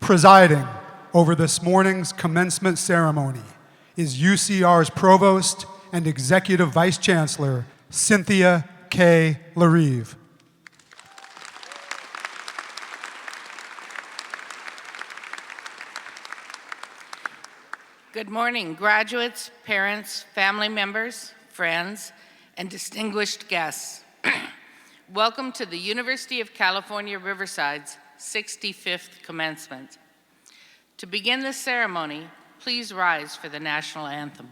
Presiding over this morning's commencement ceremony is UCR's Provost and Executive Vice Chancellor, Cynthia K. Larive. Good morning, graduates, parents, family members, friends, and distinguished guests. Welcome to the University of California, Riverside's 65th commencement. To begin this ceremony, please rise for the national anthem.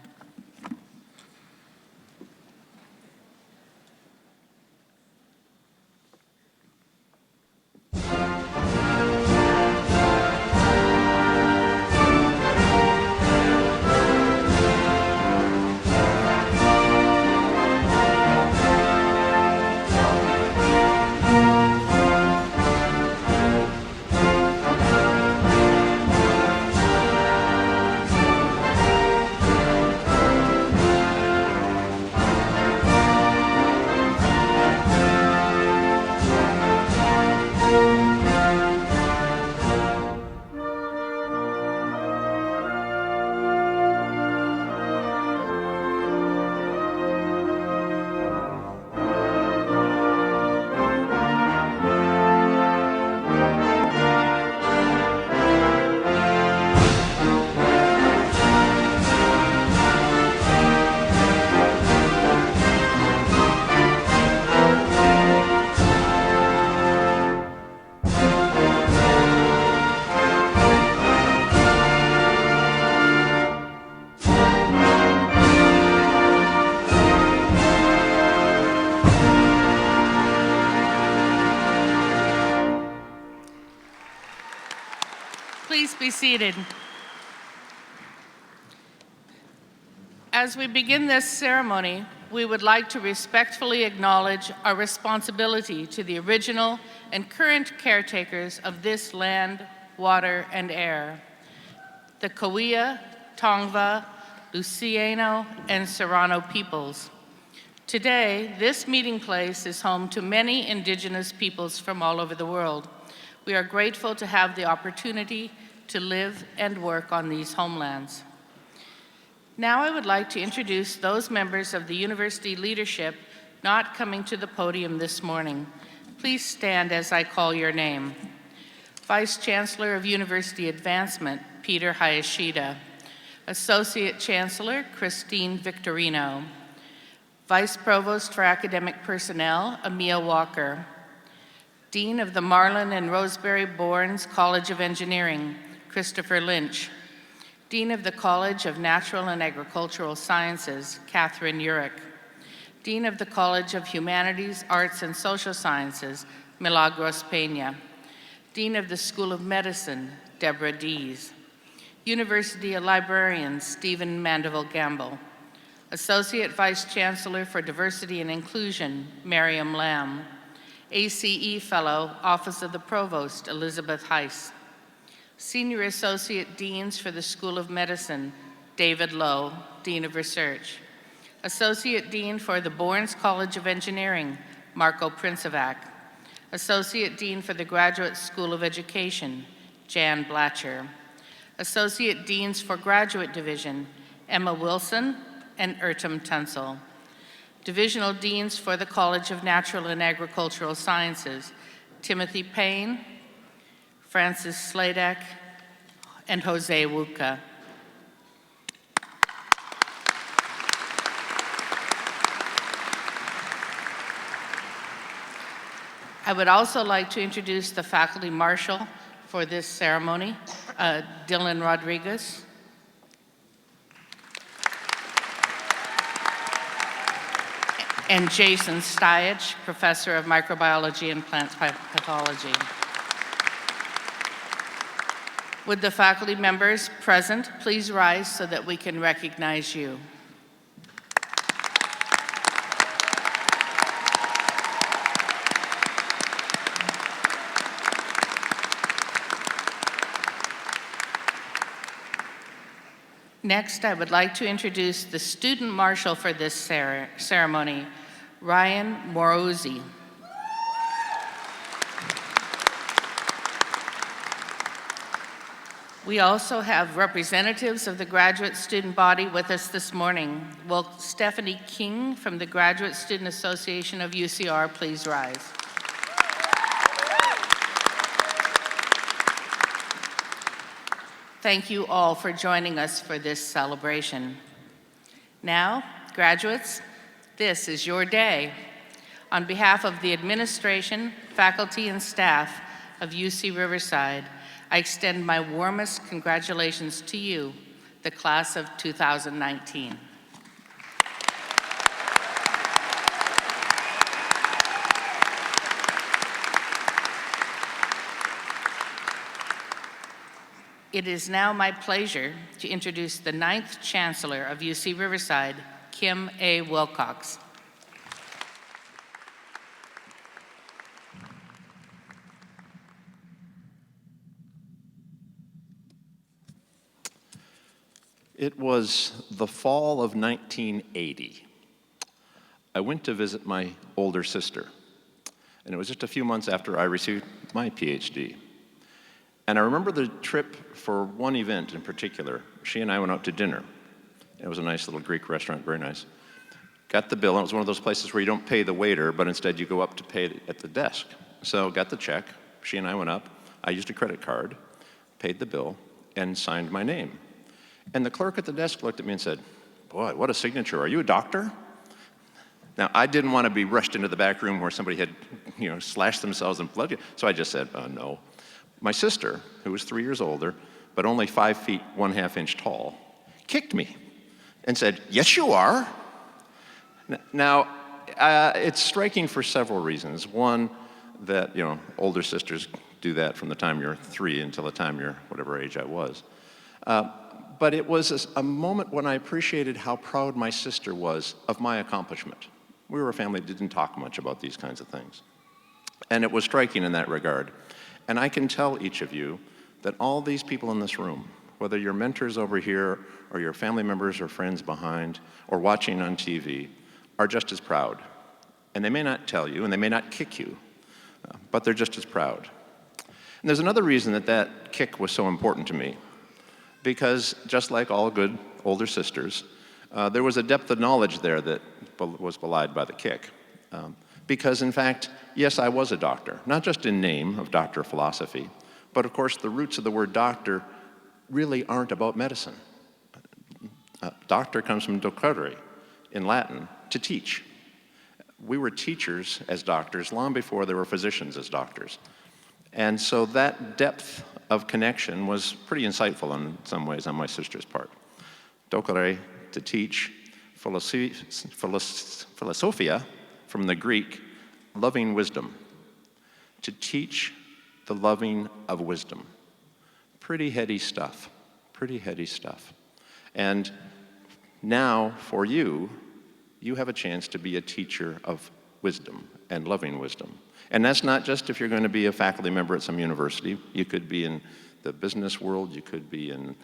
Please be seated. As we begin this ceremony, we would like to respectfully acknowledge our responsibility to the original and current caretakers of this land, water, and air, the Cahuilla, Tongva, Luciano, and Serrano peoples. Today, this meeting place is home to many indigenous peoples from all over the world. We are grateful to have the opportunity to live and work on these homelands. Now I would like to introduce those members of the university leadership not coming to the podium this morning. Please stand as I call your name. Vice Chancellor of University Advancement, Peter Hayashida. Associate Chancellor, Christine Victorino. Vice Provost for Academic Personnel, Emil Walker. Dean of the Marlin and Roseberry Bournes College of Engineering, Christopher Lynch. Dean of the College of Natural and Agricultural Sciences, Catherine Urich. Dean of the College of Humanities, Arts, and Social Sciences, Milagros Peña. Dean of the School of Medicine, Deborah Dees. University Librarian, Stephen Mandeville Gamble. Associate Vice Chancellor for Diversity and Inclusion, Miriam Lamb. ACE Fellow, Office of the Provost, Elizabeth Heiss. Senior Associate Deans for the School of Medicine, David Lowe, Dean of Research. Associate Dean for the Bournes College of Engineering, Marco Princevac. Associate Dean for the Graduate School of Education, Jan Blatcher. Associate Deans for Graduate Division, Emma Wilson and Ertem Tunsil. Divisional Deans for the College of Natural and Agricultural Sciences, Timothy Payne, Francis Sladak, and Jose Wuka. I would also like to introduce the faculty marshal for this ceremony, Dylan Rodriguez. And Jason Steyich, Professor of Microbiology and Plant Pathology. Would the faculty members present please rise so that we can recognize you? Next, I would like to introduce the student marshal for this ceremony, Ryan Morozzi. We also have representatives of the graduate student body with us this morning. Will Stephanie King from the Graduate Student Association of UCR please rise? Thank you all for joining us for this celebration. Now, graduates, this is your day. On behalf of the administration, faculty, and staff of UC Riverside, I extend my warmest congratulations to you, the class of 2019. It is now my pleasure to introduce the 9th Chancellor of UC Riverside, Kim A. Wilcox. It was the fall of 1980. I went to visit my older sister, and it was just a few months after I received my PhD. And I remember the trip for one event in particular. She and I went out to dinner. It was a nice little Greek restaurant, very nice. Got the bill, and it was one of those places where you don't pay the waiter, but instead you go up to pay it at the desk. So got the check, she and I went up, I used a credit card, paid the bill, and signed my name. And the clerk at the desk looked at me and said, "Boy, what a signature. Are you a doctor?" Now, I didn't want to be rushed into the back room where somebody had, slashed themselves and blood. So I just said, no. My sister, who was 3 years older, but only 5 feet 1/2 inch tall, kicked me and said, "Yes, you are." Now, it's striking for several reasons. One, that, older sisters do that from the time you're 3 until the time you're whatever age I was. But it was a moment when I appreciated how proud my sister was of my accomplishment. We were a family that didn't talk much about these kinds of things. And it was striking in that regard. And I can tell each of you that all these people in this room, whether you're mentors over here or your family members or friends behind or watching on TV, are just as proud. And they may not tell you and they may not kick you, but they're just as proud. And there's another reason that kick was so important to me. Because just like all good older sisters, there was a depth of knowledge there that was belied by the kick. Because in fact, yes, I was a doctor, not just in name of Doctor of Philosophy, but of course the roots of the word doctor really aren't about medicine. Doctor comes from docere, in Latin, to teach. We were teachers as doctors long before there were physicians as doctors. And so that depth of connection was pretty insightful in some ways on my sister's part. Docere, to teach, philosophia, from the Greek, loving wisdom. To teach the loving of wisdom. Pretty heady stuff, pretty heady stuff. And now, for you, you have a chance to be a teacher of wisdom and loving wisdom. And that's not just if you're going to be a faculty member at some university. You could be in the business world, you could be in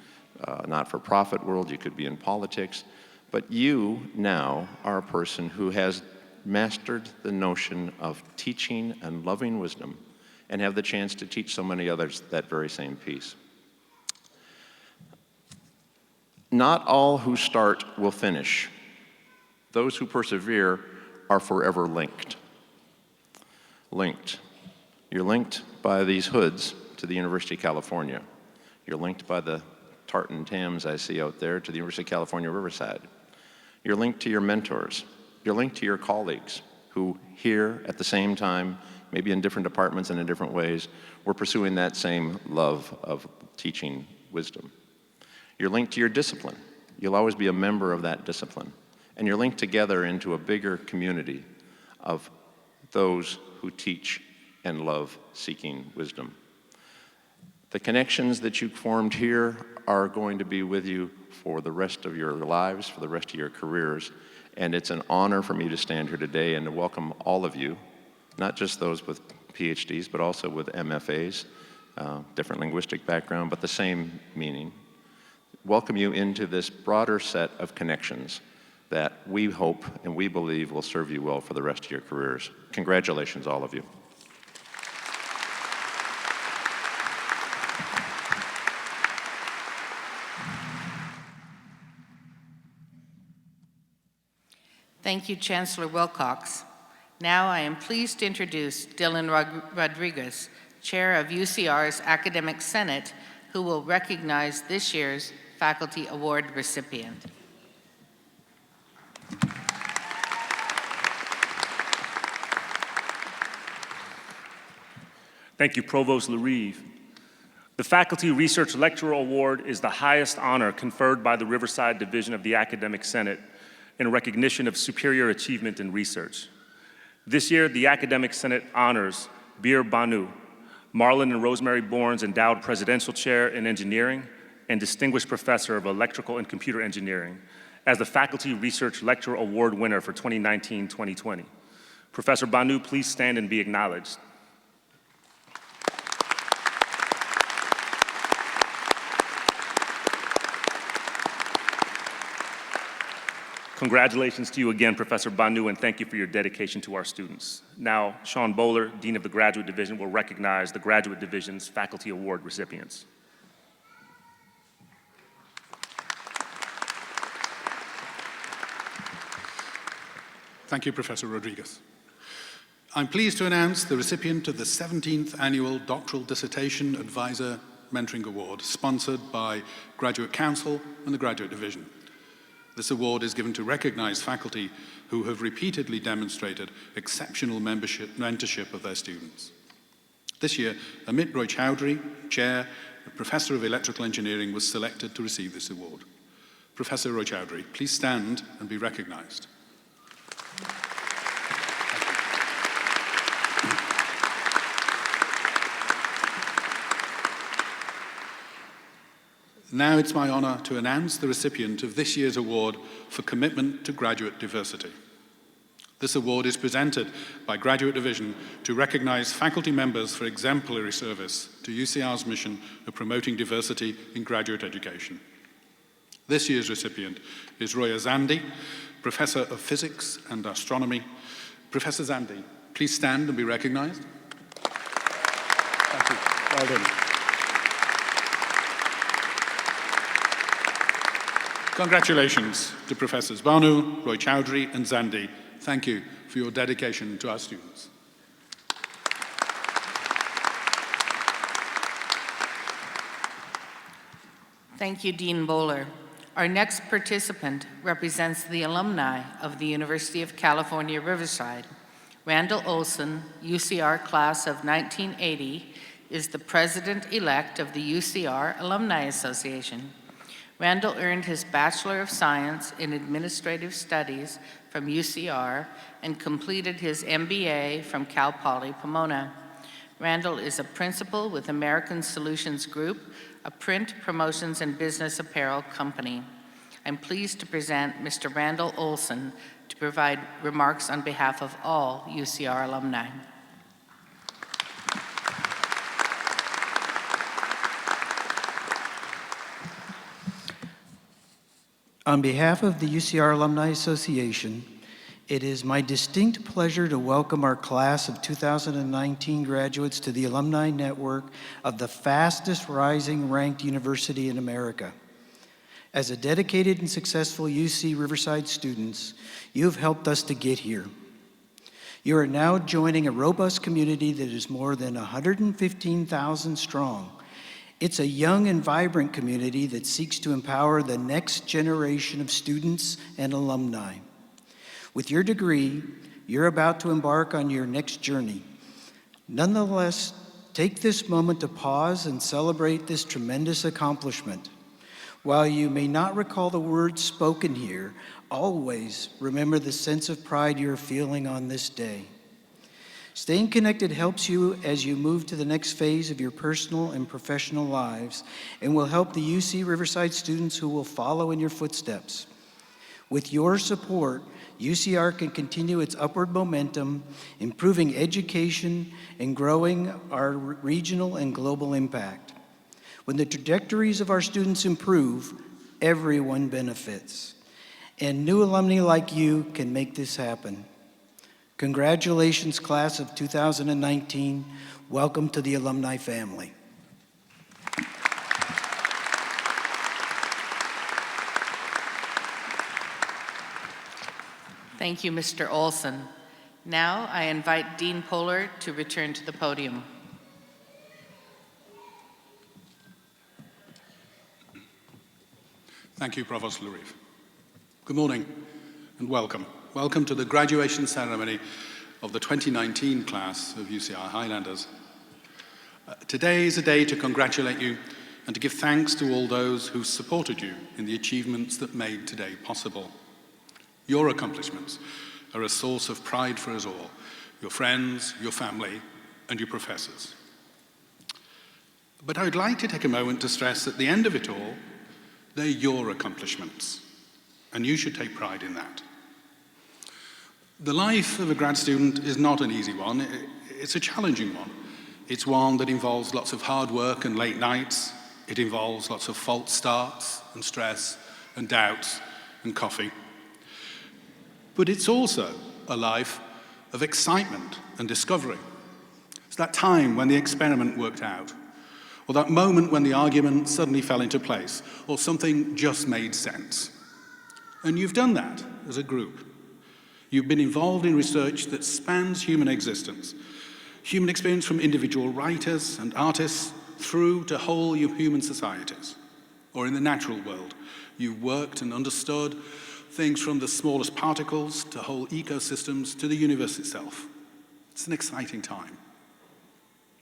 not-for-profit world, you could be in politics. But you now are a person who has mastered the notion of teaching and loving wisdom and have the chance to teach so many others that very same piece. Not all who start will finish. Those who persevere are forever linked. Linked. You're linked by these hoods to the University of California. You're linked by the tartan tams I see out there to the University of California, Riverside. You're linked to your mentors. You're linked to your colleagues who here at the same time, maybe in different departments and in different ways, were pursuing that same love of teaching wisdom. You're linked to your discipline. You'll always be a member of that discipline. And you're linked together into a bigger community of those who teach and love seeking wisdom. The connections that you formed here are going to be with you for the rest of your lives, for the rest of your careers. And it's an honor for me to stand here today and to welcome all of you, not just those with PhDs, but also with MFAs, different linguistic background, but the same meaning. Welcome you into this broader set of connections that we hope and we believe will serve you well for the rest of your careers. Congratulations, all of you. Thank you, Chancellor Wilcox. Now I am pleased to introduce Dylan Rodriguez, Chair of UCR's Academic Senate, who will recognize this year's Faculty Award recipient. Thank you, Provost Larive. The Faculty Research Lecturer Award is the highest honor conferred by the Riverside Division of the Academic Senate in recognition of superior achievement in research. This year, the Academic Senate honors Bir Banu, Marlon and Rosemary Bourne's Endowed Presidential Chair in Engineering and Distinguished Professor of Electrical and Computer Engineering, as the Faculty Research Lecturer Award winner for 2019-2020. Professor Banu, please stand and be acknowledged. Congratulations to you again, Professor Banu, and thank you for your dedication to our students. Now, Sean Bowler, Dean of the Graduate Division, will recognize the Graduate Division's Faculty Award recipients. Thank you, Professor Rodriguez. I'm pleased to announce the recipient of the 17th Annual Doctoral Dissertation Advisor Mentoring Award, sponsored by Graduate Council and the Graduate Division. This award is given to recognize faculty who have repeatedly demonstrated exceptional mentorship of their students. This year, Amit Roy Chowdhury, Chair, Professor of Electrical Engineering, was selected to receive this award. Professor Roy Chowdhury, please stand and be recognized. Now it's my honor to announce the recipient of this year's award for commitment to graduate diversity. This award is presented by Graduate Division to recognize faculty members for exemplary service to UCR's mission of promoting diversity in graduate education. This year's recipient is Roya Zandi, Professor of Physics and Astronomy. Professor Zandi, please stand and be recognized. Thank you. Well done. Congratulations to Professors Banu, Roy Chowdhury, and Zandi. Thank you for your dedication to our students. Thank you, Dean Bowler. Our next participant represents the alumni of the University of California, Riverside. Randall Olson, UCR class of 1980, is the president-elect of the UCR Alumni Association. Randall earned his Bachelor of Science in Administrative Studies from UCR and completed his MBA from Cal Poly Pomona. Randall is a principal with American Solutions Group, a print, promotions, and business apparel company. I'm pleased to present Mr. Randall Olson to provide remarks on behalf of all UCR alumni. On behalf of the UCR Alumni Association, it is my distinct pleasure to welcome our class of 2019 graduates to the Alumni Network of the fastest rising ranked university in America. As a dedicated and successful UC Riverside students, you have helped us to get here. You are now joining a robust community that is more than 115,000 strong. It's a young and vibrant community that seeks to empower the next generation of students and alumni. With your degree, you're about to embark on your next journey. Nonetheless, take this moment to pause and celebrate this tremendous accomplishment. While you may not recall the words spoken here, always remember the sense of pride you're feeling on this day. Staying connected helps you as you move to the next phase of your personal and professional lives and will help the UC Riverside students who will follow in your footsteps. With your support, UCR can continue its upward momentum, improving education and growing our regional and global impact. When the trajectories of our students improve, everyone benefits. And new alumni like you can make this happen. Congratulations, class of 2019. Welcome to the alumni family. Thank you, Mr. Olson. Now I invite Dean Poehler to return to the podium. Thank you, Provost Larive. Good morning and welcome. Welcome to the graduation ceremony of the 2019 class of UCR Highlanders. Today is a day to congratulate you and to give thanks to all those who supported you in the achievements that made today possible. Your accomplishments are a source of pride for us all, your friends, your family, and your professors. But I would like to take a moment to stress at the end of it all, they're your accomplishments, and you should take pride in that. The life of a grad student is not an easy one. It's a challenging one. It's one that involves lots of hard work and late nights. It involves lots of false starts and stress and doubts and coffee. But it's also a life of excitement and discovery. It's that time when the experiment worked out, or that moment when the argument suddenly fell into place, or something just made sense. And you've done that as a group. You've been involved in research that spans human existence, human experience from individual writers and artists through to whole human societies. Or in the natural world, you've worked and understood things from the smallest particles to whole ecosystems to the universe itself. It's an exciting time.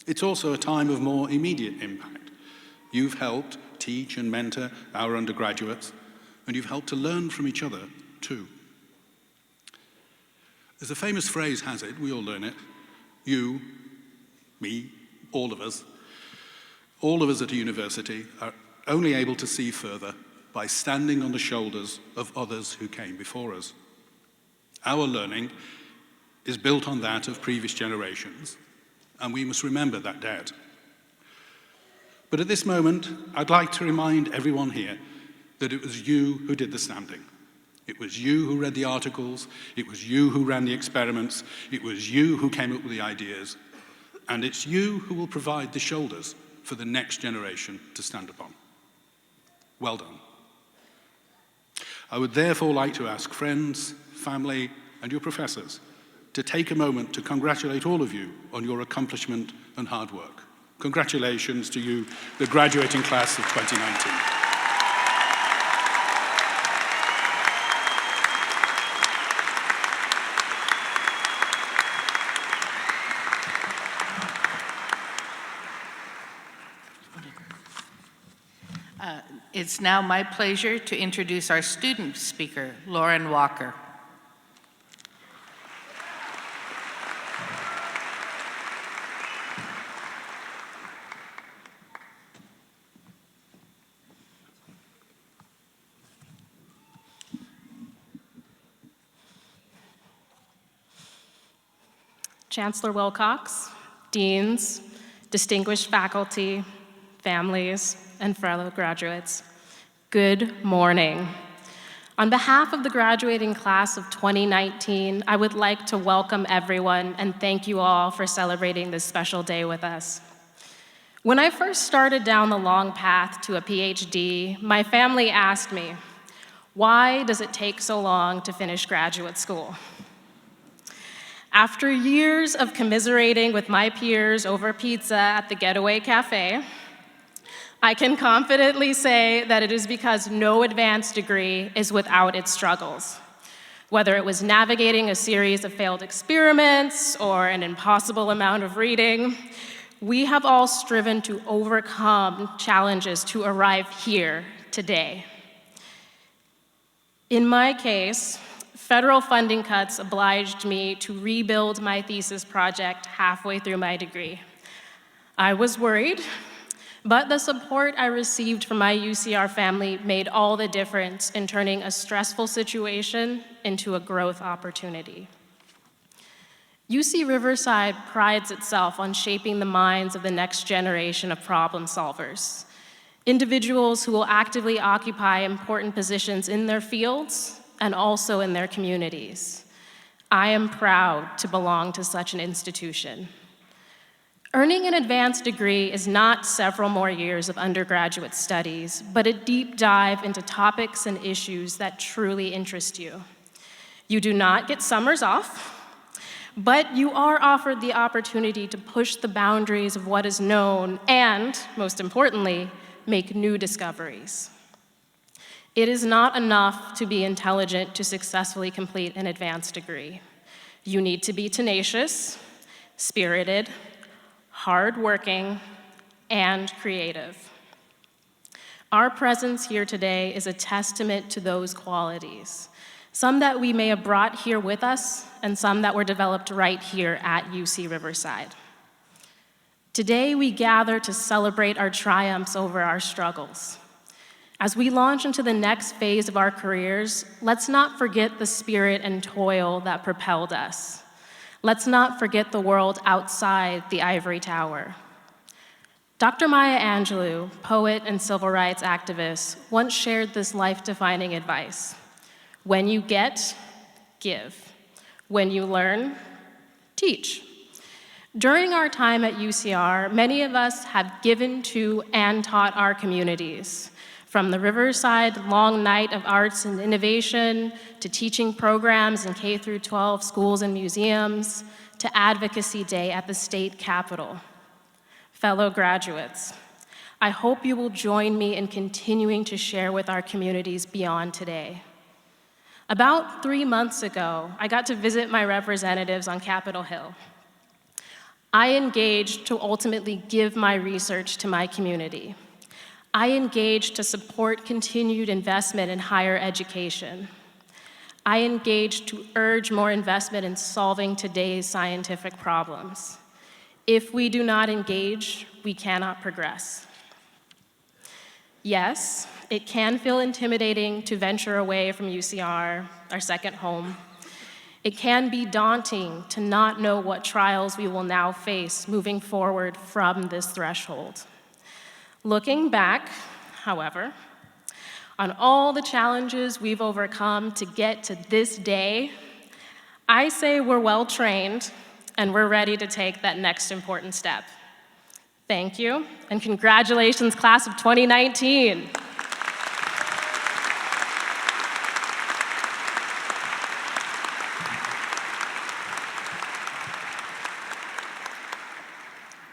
It's also a time of more immediate impact. You've helped teach and mentor our undergraduates, and you've helped to learn from each other too. As a famous phrase has it, we all learn it, you, me, all of us at a university are only able to see further by standing on the shoulders of others who came before us. Our learning is built on that of previous generations, and we must remember that debt. But at this moment, I'd like to remind everyone here that it was you who did the standing. It was you who read the articles, it was you who ran the experiments, it was you who came up with the ideas, and it's you who will provide the shoulders for the next generation to stand upon. Well done. I would therefore like to ask friends, family, and your professors to take a moment to congratulate all of you on your accomplishment and hard work. Congratulations to you, the graduating class of 2019. It's now my pleasure to introduce our student speaker, Lauren Walker. Chancellor Wilcox, deans, distinguished faculty, families, and fellow graduates, good morning. On behalf of the graduating class of 2019, I would like to welcome everyone and thank you all for celebrating this special day with us. When I first started down the long path to a PhD, my family asked me, why does it take so long to finish graduate school? After years of commiserating with my peers over pizza at the Getaway Cafe, I can confidently say that it is because no advanced degree is without its struggles. Whether it was navigating a series of failed experiments or an impossible amount of reading, we have all striven to overcome challenges to arrive here today. In my case, federal funding cuts obliged me to rebuild my thesis project halfway through my degree. I was worried, but the support I received from my UCR family made all the difference in turning a stressful situation into a growth opportunity. UC Riverside prides itself on shaping the minds of the next generation of problem solvers, individuals who will actively occupy important positions in their fields and also in their communities. I am proud to belong to such an institution. Earning an advanced degree is not several more years of undergraduate studies, but a deep dive into topics and issues that truly interest you. You do not get summers off, but you are offered the opportunity to push the boundaries of what is known and, most importantly, make new discoveries. It is not enough to be intelligent to successfully complete an advanced degree. You need to be tenacious, spirited, hardworking, and creative. Our presence here today is a testament to those qualities, some that we may have brought here with us and some that were developed right here at UC Riverside. Today, we gather to celebrate our triumphs over our struggles. As we launch into the next phase of our careers, let's not forget the spirit and toil that propelled us. Let's not forget the world outside the ivory tower. Dr. Maya Angelou, poet and civil rights activist, once shared this life-defining advice. When you get, give. When you learn, teach. During our time at UCR, many of us have given to and taught our communities, from the Riverside Long Night of Arts and Innovation, to teaching programs in K-12 schools and museums, to Advocacy Day at the state capitol. Fellow graduates, I hope you will join me in continuing to share with our communities beyond today. About 3 months ago, I got to visit my representatives on Capitol Hill. I engaged to ultimately give my research to my community. I engaged to support continued investment in higher education. I engaged to urge more investment in solving today's scientific problems. If we do not engage, we cannot progress. Yes, it can feel intimidating to venture away from UCR, our second home. It can be daunting to not know what trials we will now face moving forward from this threshold. Looking back, however, on all the challenges we've overcome to get to this day, I say we're well trained and we're ready to take that next important step. Thank you, and congratulations, class of 2019.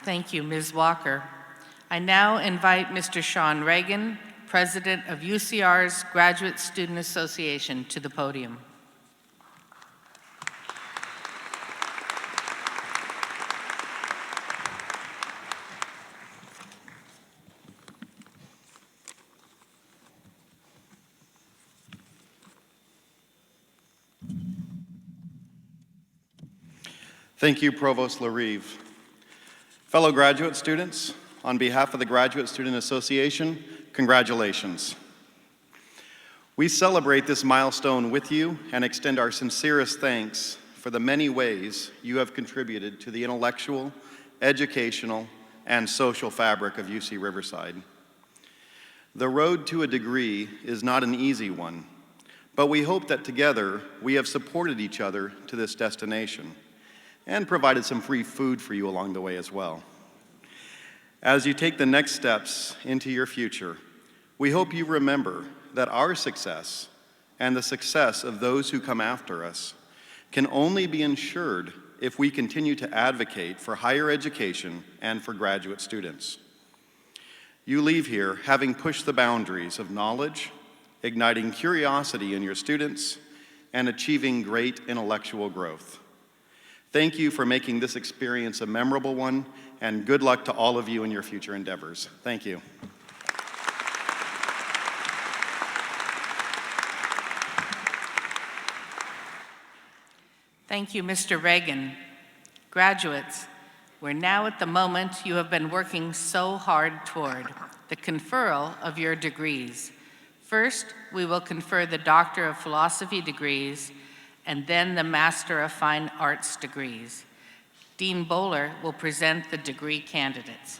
Thank you, Ms. Walker. I now invite Mr. Sean Reagan, President of UCR's Graduate Student Association, to the podium. Thank you, Provost LaRive. Fellow graduate students, on behalf of the Graduate Student Association, congratulations. We celebrate this milestone with you and extend our sincerest thanks for the many ways you have contributed to the intellectual, educational, and social fabric of UC Riverside. The road to a degree is not an easy one, but we hope that together we have supported each other to this destination and provided some free food for you along the way as well. As you take the next steps into your future, we hope you remember that our success and the success of those who come after us can only be ensured if we continue to advocate for higher education and for graduate students. You leave here having pushed the boundaries of knowledge, igniting curiosity in your students, and achieving great intellectual growth. Thank you for making this experience a memorable one, and good luck to all of you in your future endeavors. Thank you. Thank you, Mr. Reagan. Graduates, we're now at the moment you have been working so hard toward, the conferral of your degrees. First, we will confer the Doctor of Philosophy degrees, and then the Master of Fine Arts degrees. Dean Bowler will present the degree candidates.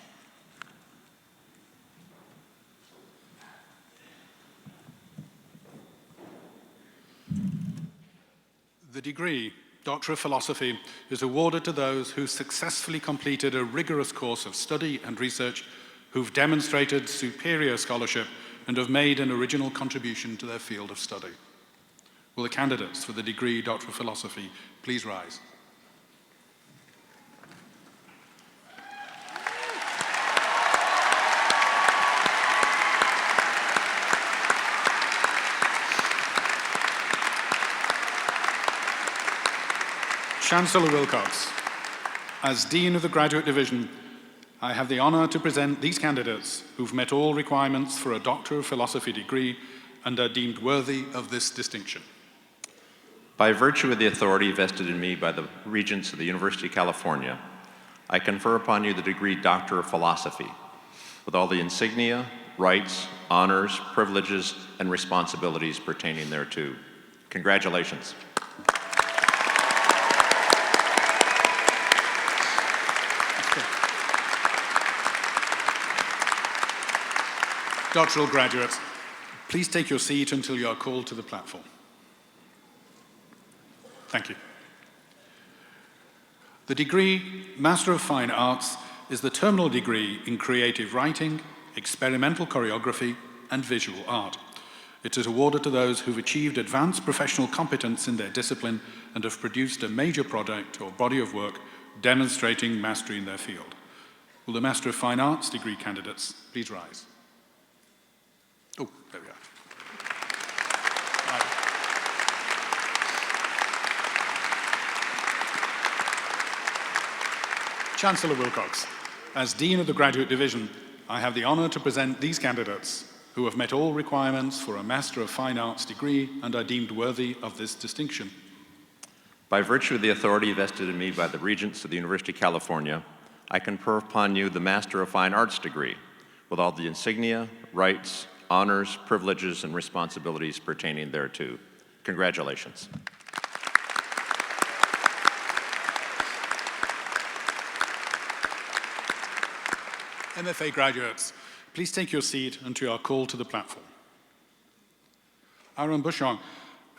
The degree, Doctor of Philosophy, is awarded to those who successfully completed a rigorous course of study and research, who've demonstrated superior scholarship, and have made an original contribution to their field of study. Will the candidates for the degree Doctor of Philosophy please rise? Chancellor Wilcox, as Dean of the Graduate Division, I have the honor to present these candidates who've met all requirements for a Doctor of Philosophy degree and are deemed worthy of this distinction. By virtue of the authority vested in me by the Regents of the University of California, I confer upon you the degree Doctor of Philosophy, with all the insignia, rights, honors, privileges, and responsibilities pertaining thereto. Congratulations. Doctoral graduates, please take your seat until you are called to the platform. Thank you. The degree Master of Fine Arts is the terminal degree in creative writing, experimental choreography, and visual art. It is awarded to those who've achieved advanced professional competence in their discipline and have produced a major project or body of work demonstrating mastery in their field. Will the Master of Fine Arts degree candidates please rise? Oh, there we are. Chancellor Wilcox, as Dean of the Graduate Division, I have the honor to present these candidates who have met all requirements for a Master of Fine Arts degree and are deemed worthy of this distinction. By virtue of the authority vested in me by the Regents of the University of California, I confer upon you the Master of Fine Arts degree, with all the insignia, rights, honors, privileges, and responsibilities pertaining thereto. Congratulations. MFA graduates, please take your seat until you are called to the platform. Aaron Bushong,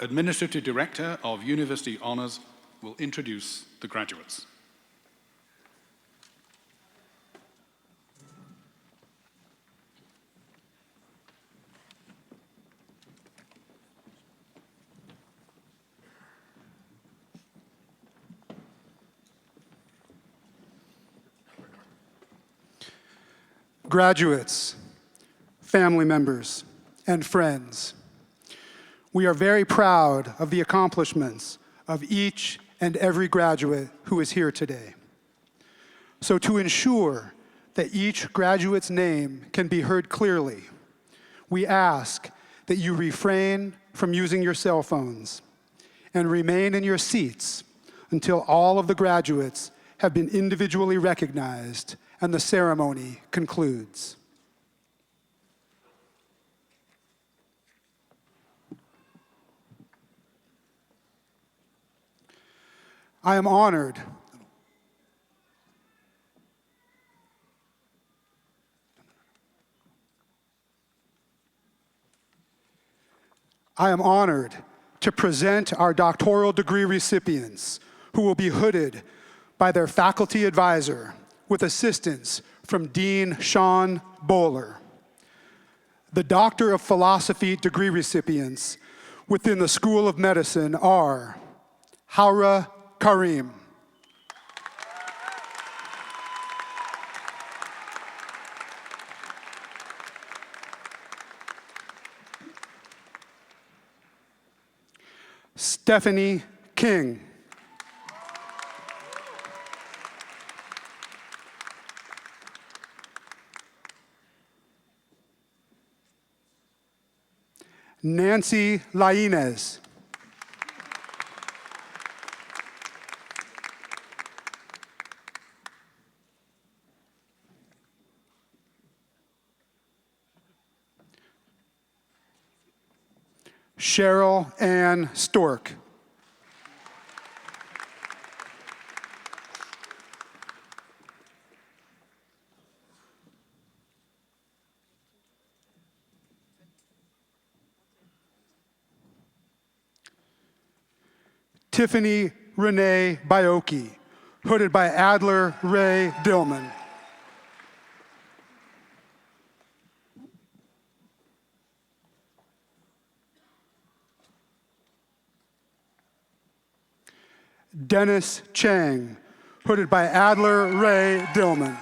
Administrative Director of University Honors, will introduce the graduates. Graduates, family members, and friends, we are very proud of the accomplishments of each and every graduate who is here today. So to ensure that each graduate's name can be heard clearly, we ask that you refrain from using your cell phones and remain in your seats until all of the graduates have been individually recognized and the ceremony concludes. I am honored to present our doctoral degree recipients who will be hooded by their faculty advisor with assistance from Dean Sean Bowler. The Doctor of Philosophy degree recipients within the School of Medicine are Haura Karim, Stephanie King, Nancy Lainez, Cheryl Ann Stork, Tiffany Renee Bioki, hooded by Adler Ray Dillman. Dennis Chang, hooded by Adler Ray Dillman.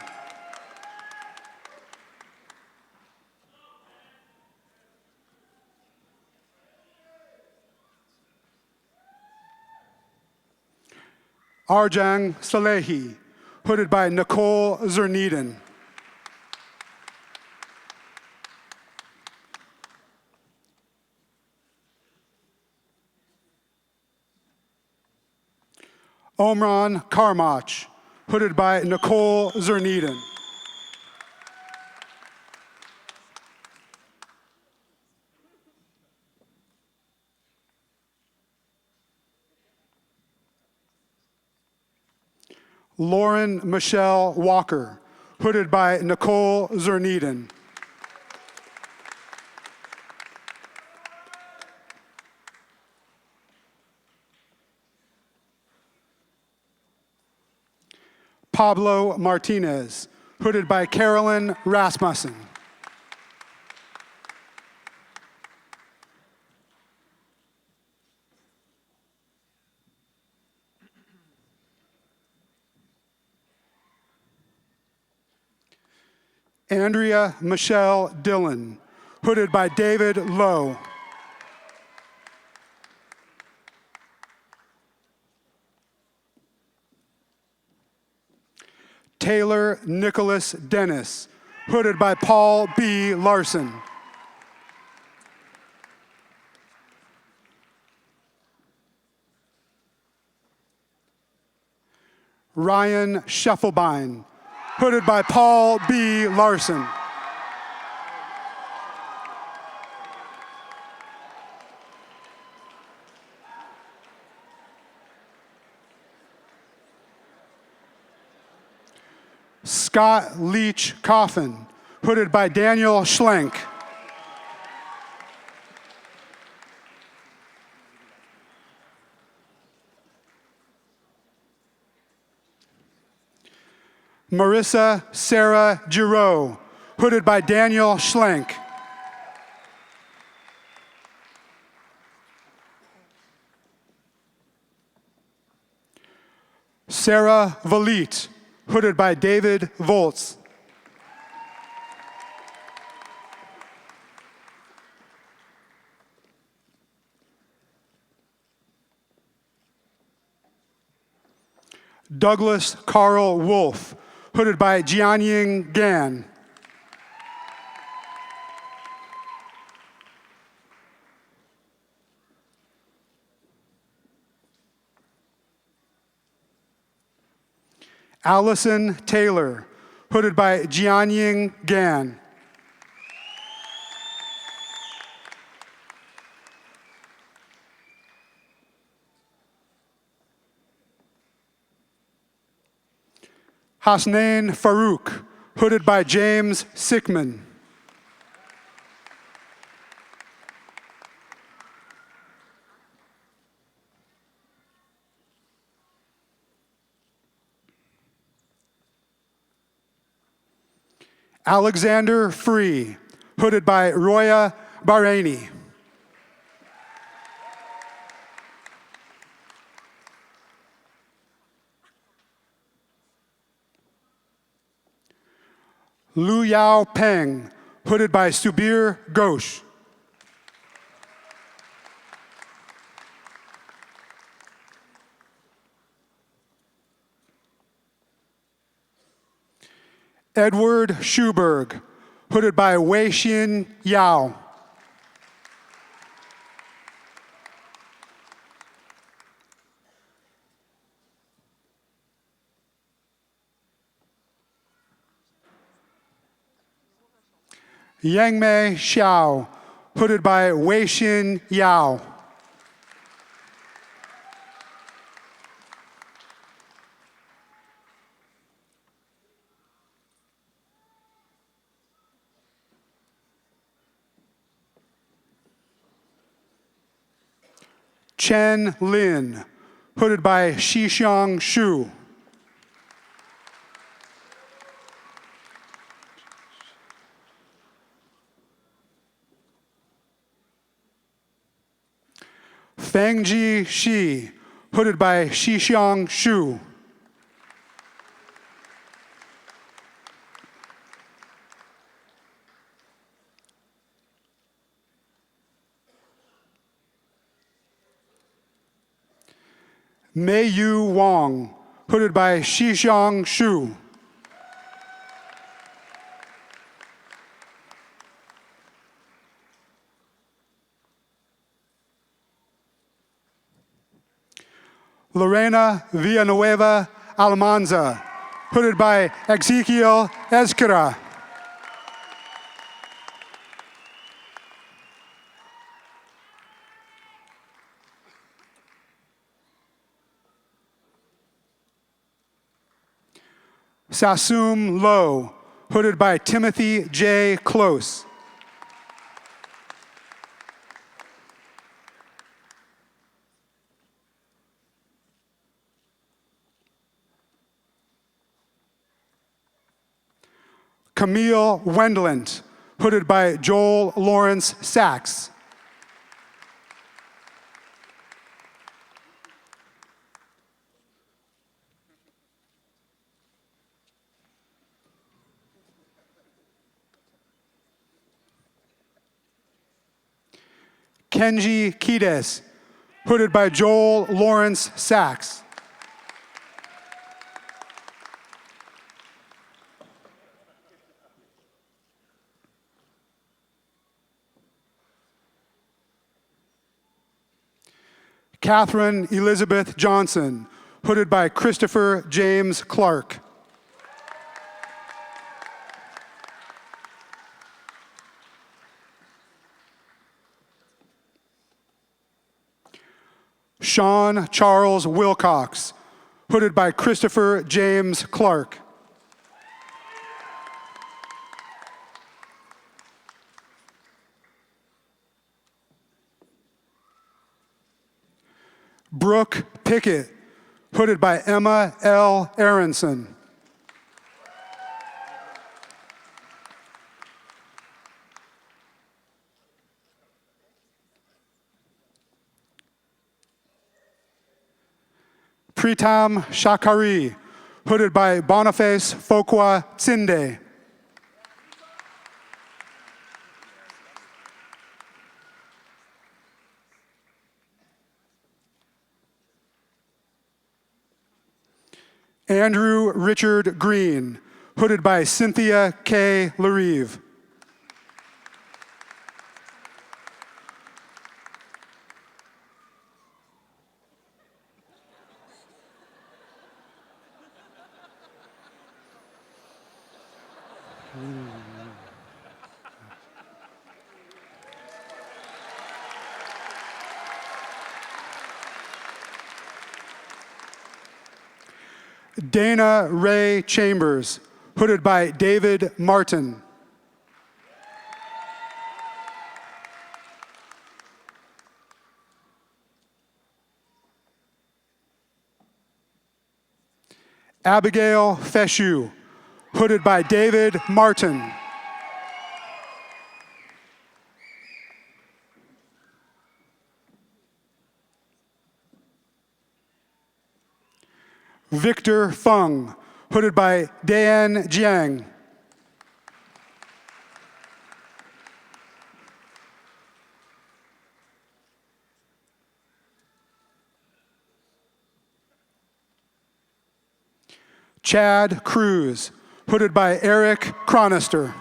Arjang Salehi, hooded by Nicole Zerneden. Omran Karmach, hooded by Nicole Zerneden. Lauren Michelle Walker, hooded by Nicole Zerneden. Pablo Martinez, hooded by Carolyn Rasmussen. Andrea Michelle Dillon, hooded by David Lowe. Taylor Nicholas Dennis, hooded by Paul B. Larson. Ryan Scheffelbein, hooded by Paul B. Larson. Scott Leach Coffin, hooded by Daniel Schlenk. Marissa Sarah Giroux, hooded by Daniel Schlenk. Sarah Valit, hooded by David Volz. Douglas Carl Wolf, hooded by Jianying Gan. Allison Taylor, hooded by Jianying Gan. Hasnain Farouk, hooded by James Sickman. Alexander Free, hooded by Roya Bahraini. Lu Yao Peng, hooded by Subir Ghosh. Edward Schuberg, hooded by Weixin Yao. Yangmei Xiao, hooded by Weixin Yao. Chen Lin, hooded by Shixiang Xu. Fengji Shi, hooded by Shixiang Xu. Mei Yu Wang, hooded by Shixiang Xu. Lorena Villanueva Almanza, hooded by Ezequiel Ezquera. Sassoon Lo, hooded by Timothy J. Close. Camille Wendland, hooded by Joel Lawrence Sachs. Kenji Kides, hooded by Joel Lawrence Sachs. Catherine Elizabeth Johnson, hooded by Christopher James Clark. Sean Charles Wilcox, hooded by Christopher James Clark. Brooke Pickett, hooded by Emma L. Aronson. Pritam Shakari, hooded by Boniface Fokwa Tsinde. Andrew Richard Green, hooded by Cynthia K. Larive. Dana Ray Chambers, hooded by David Martin. Abigail Feshu, hooded by David Martin. Victor Fung, hooded by Dan Jiang. Chad Cruz, hooded by Eric Chronister.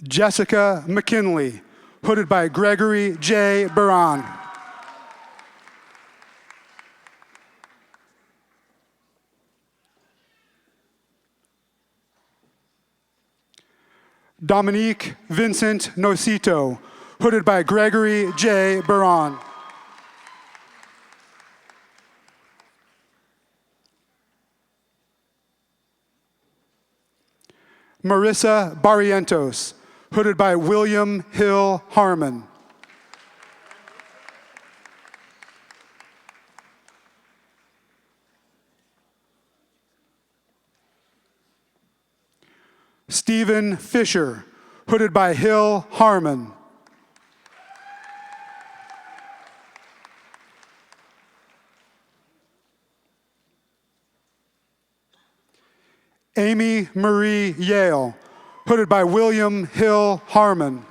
Jessica McKinley, hooded by Gregory J. Baran. Dominique Vincent Nocito, hooded by Gregory J. Baran. Marissa Barrientos, hooded by William Hill Harmon. Stephen Fisher, hooded by Hill Harmon. Amy Marie Yale, hooded by William Hill Harmon.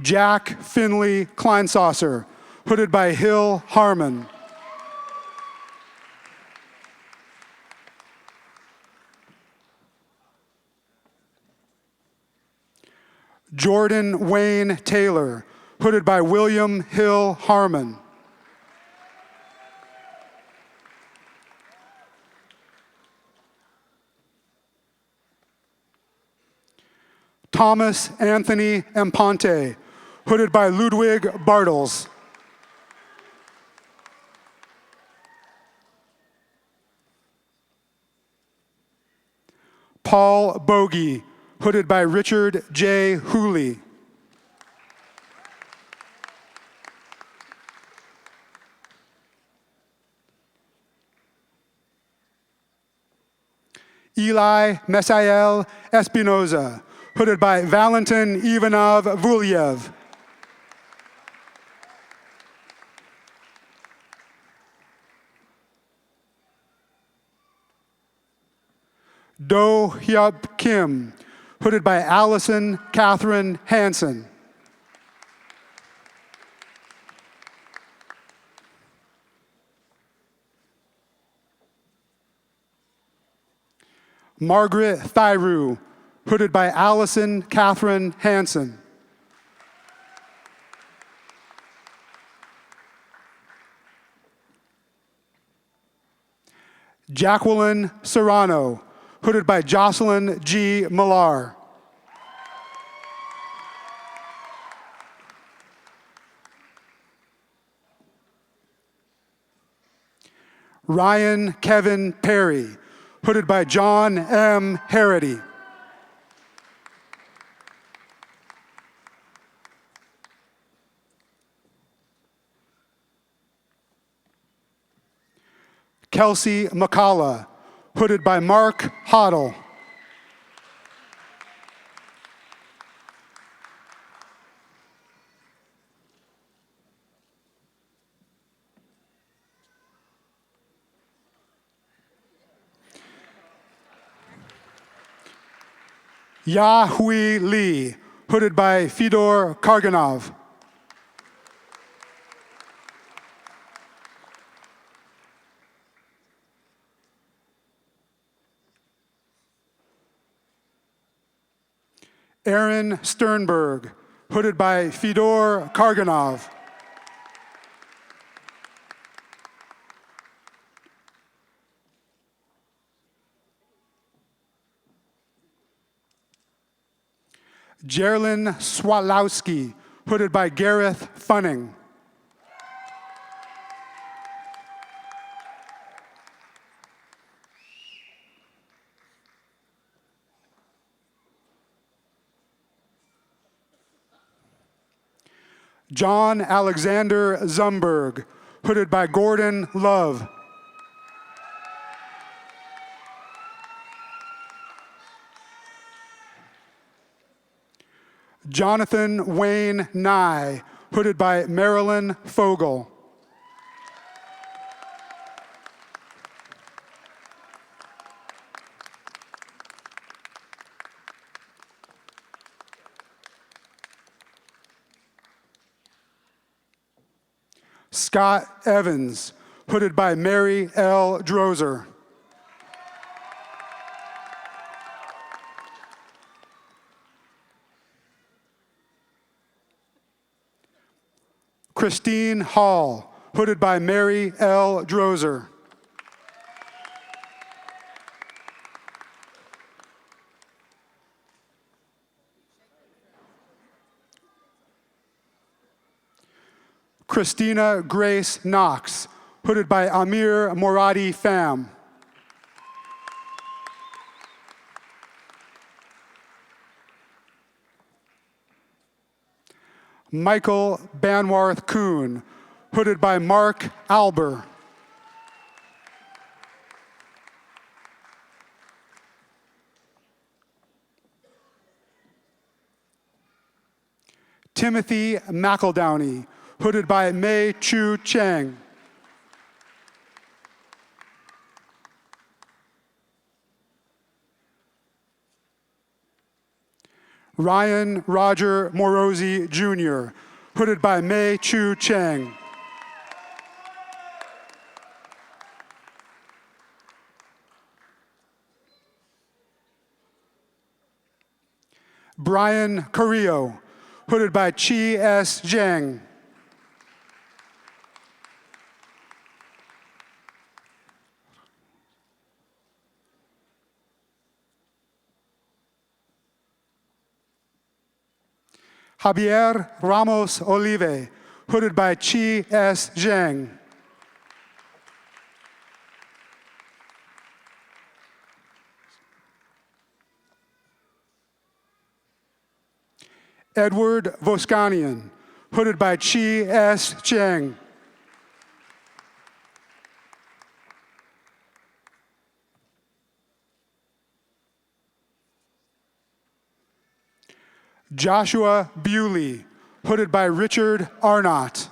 Jack Finley Kleinsasser, hooded by Hill Harmon. Jordan Wayne Taylor, hooded by William Hill Harmon. Thomas Anthony Emponte, hooded by Ludwig Bartels. Paul Bogey, hooded by Richard J. Hooley. Eli Mesael Espinoza, hooded by Valentin Ivanov Vulyev. Do Hyup Kim, hooded by Allison Catherine Hansen. Margaret Thyru, hooded by Allison Catherine Hansen. Jacqueline Serrano, hooded by Jocelyn G. Millar. Ryan Kevin Perry, hooded by John M. Harity. Kelsey McCalla, hooded by Mark Hoddle. Yahui Lee, hooded by Fedor Karganov. Aaron Sternberg, hooded by Fedor Karganov. Jerlyn Swalowski, hooded by Gareth Funning. John Alexander Zumberg, hooded by Gordon Love. Jonathan Wayne Nye, hooded by Marilyn Fogel. Scott Evans, hooded by Mary L. Drozer. Christine Hall, hooded by Mary L. Drozer. Christina Grace Knox, hooded by Amir Moradi Pham. Michael Banwarth Kuhn, hooded by Mark Alber. Timothy McEldowney, hooded by Mei Chu Cheng. Ryan Roger Morosi Jr., hooded by Mei Chu Cheng. Brian Carrillo, hooded by Chi S. Zhang. Javier Ramos Olive, hooded by Chi S. Zhang. Edward Voskanian, hooded by Chi S. Cheng. Joshua Bewley, hooded by Richard Arnott.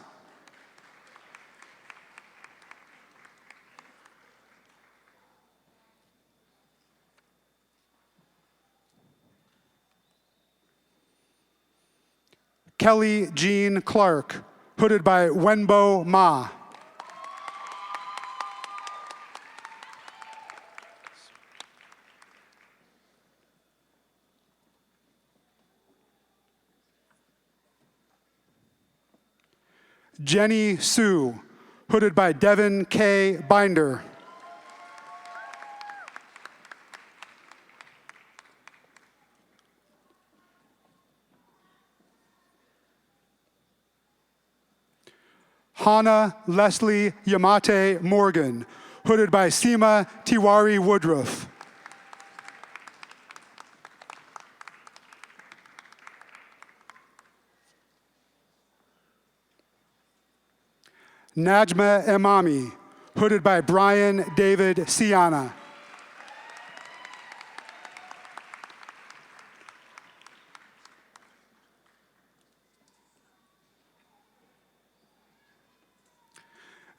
Kelly Jean Clark, hooded by Wenbo Ma. Jenny Sue, hooded by Devin K. Binder. Hannah Leslie Yamate Morgan, hooded by Seema Tiwari Woodruff. Najma Emami, hooded by Brian David Siana.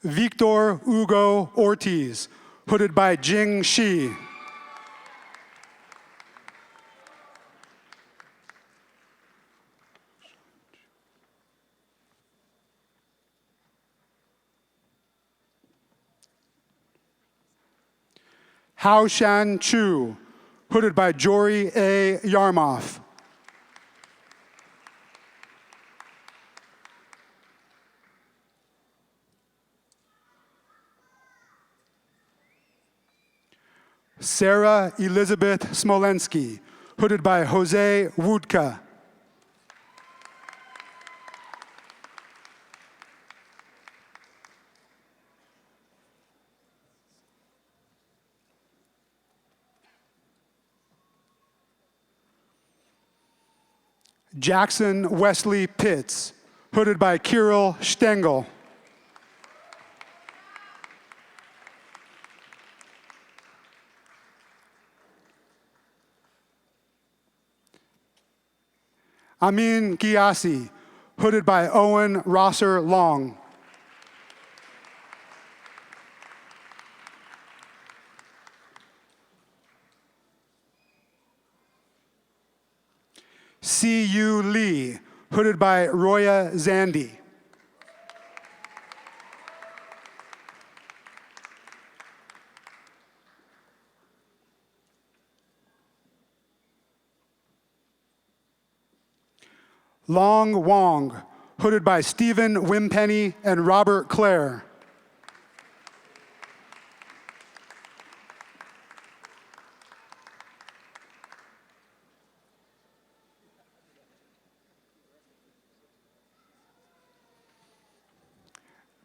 Victor Hugo Ortiz, hooded by Jing Shi. Hao Shan Chu, hooded by Jory A. Yarmoff. Sarah Elizabeth Smolensky, hooded by Jose Wudka. Jackson Wesley Pitts, hooded by Kirill Stengel. Amin Giasi, hooded by Owen Rosser Long. C.U. Lee, hooded by Roya Zandi. Long Wong, hooded by Stephen Wimpenny and Robert Clare.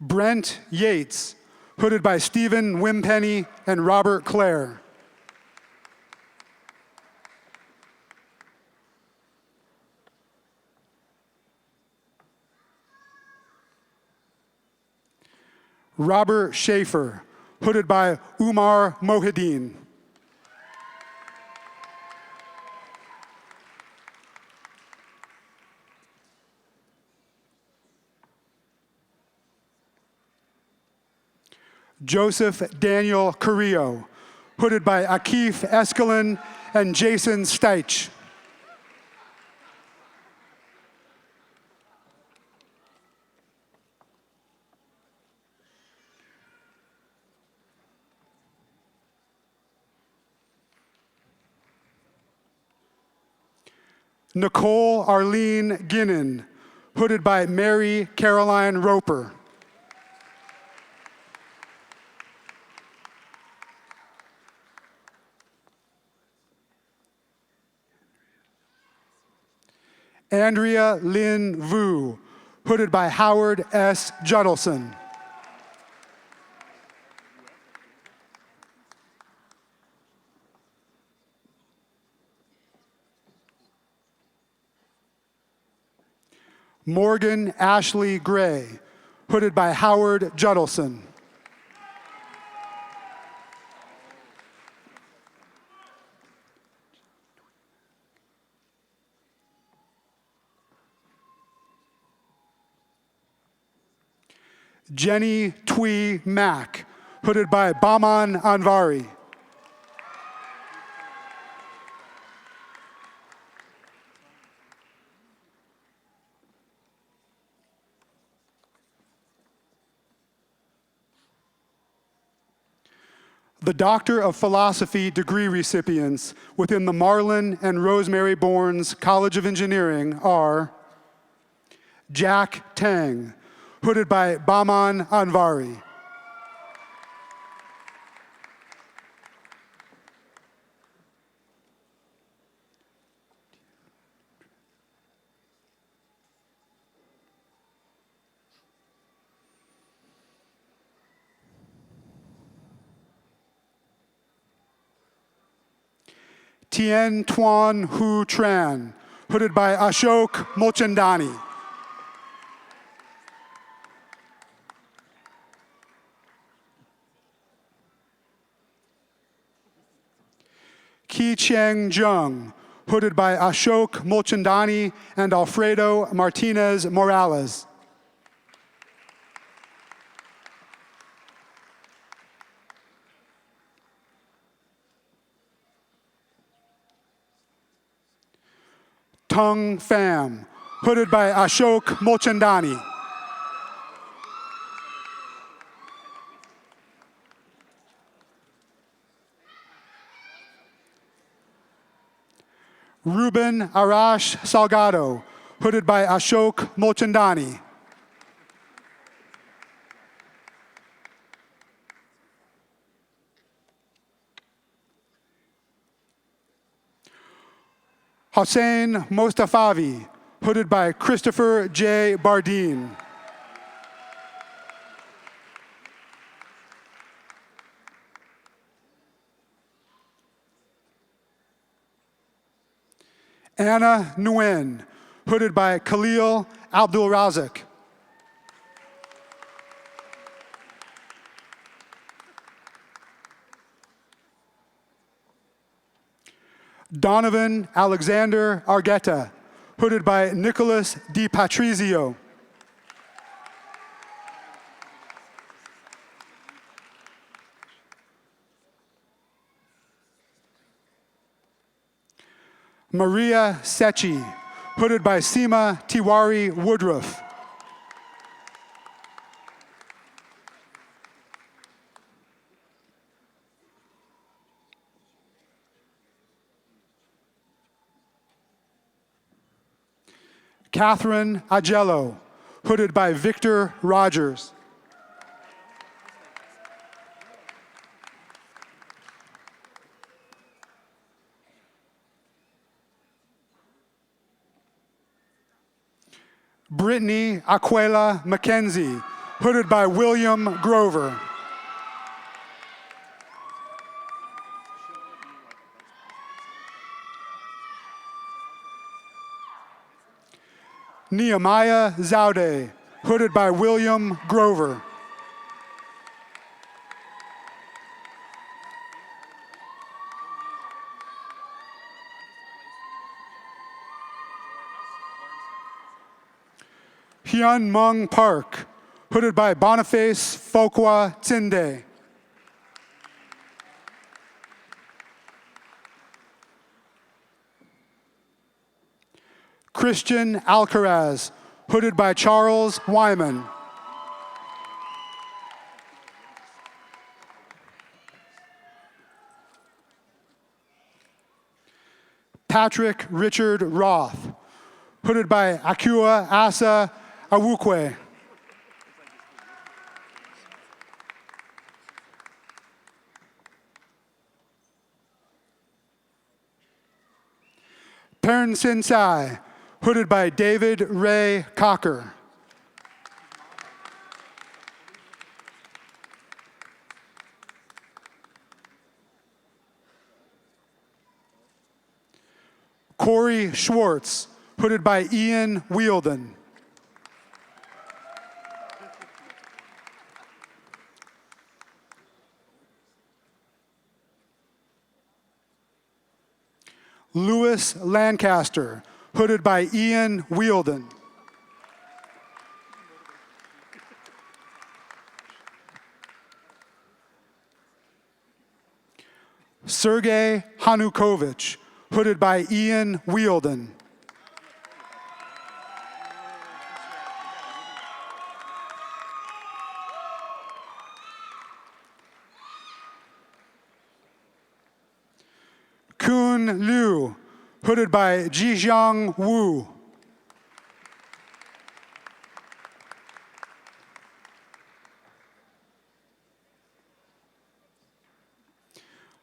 Brent Yates, hooded by Stephen Wimpenny and Robert Clare. Robert Schaefer, hooded by Umar Mohideen. Joseph Daniel Carrillo, hooded by Akif Escalin and Jason Steich. Nicole Arlene Ginnan, hooded by Mary Caroline Roper. Andrea Lynn Vu, hooded by Howard S. Judelson. Morgan Ashley Gray, hooded by Howard Judelson. Jenny Twee Mack, hooded by Baman Anvari. The Doctor of Philosophy degree recipients within the Marlon and Rosemary Bournes College of Engineering are Jack Tang, hooded by Baman Anvari. Tien Tuan Hu Tran, hooded by Ashok Mulchandani. Ki Cheng Jung, hooded by Ashok Mulchandani and Alfredo Martinez Morales. Tung Pham, hooded by Ashok Mulchandani. Ruben Arash Salgado, hooded by Ashok Mulchandani. Hossein Mostafavi, hooded by Christopher J. Bardeen. Anna Nguyen, hooded by Khalil Abdul Razak. Donovan Alexander Argueta, hooded by Nicholas Di Patrizio. Maria Sechi, hooded by Seema Tiwari Woodruff. Catherine Agello, hooded by Victor Rogers. Brittany Aquela McKenzie, hooded by William Grover. Nehemiah Zaude, hooded by William Grover. Hyun Mung Park, hooded by Boniface Fokwa Tsinde. Christian Alcaraz, hooded by Charles Wyman. Patrick Richard Roth, hooded by Akua Asa Awukwe. Pern Sinsai, hooded by David Ray Cocker. Corey Schwartz, hooded by Ian Wielden. Lewis Lancaster, hooded by Ian Wielden. Sergey Hanukovich, hooded by Ian Wielden. Kun Liu, hooded by Jijiang Wu.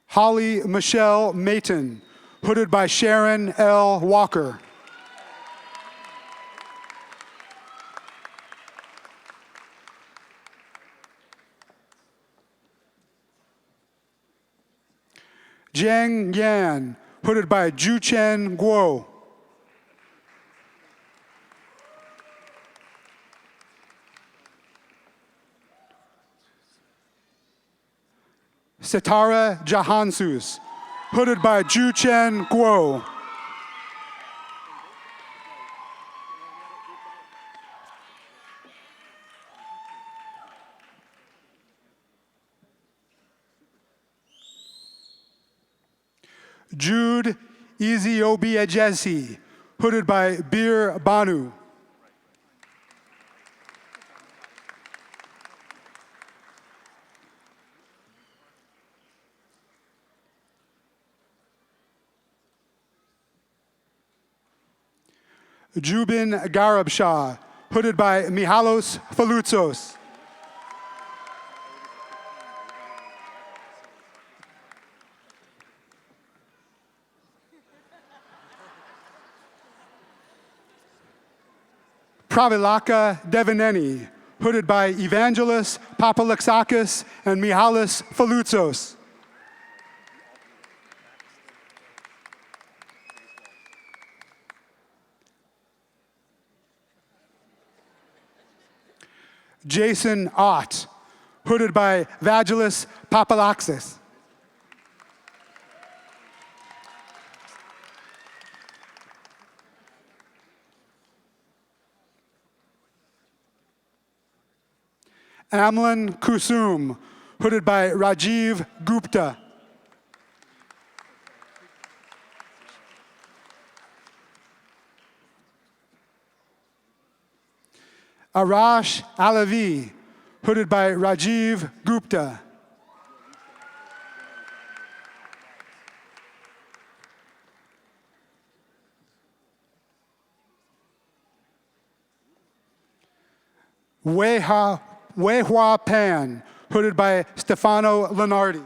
Holly Michelle Mayton, hooded by Sharon L. Walker. Jiang Yan, hooded by Juchen Guo. Sitara Jahansus, hooded by Juchen Guo. Jude Eziobiejesi, hooded by Bir Banu. Jubin Garabshah, hooded by Mihalos Falutzos. Pravilaka Devaneni, hooded by Evangelos Papalaxakis and Mihalis Falutzos. Jason Ott, hooded by Vagilis Papalaxis. Amlan Kusum, hooded by Rajiv Gupta. Arash Alavi, hooded by Rajiv Gupta. Wei Hua Pan, hooded by Stefano Lenardi.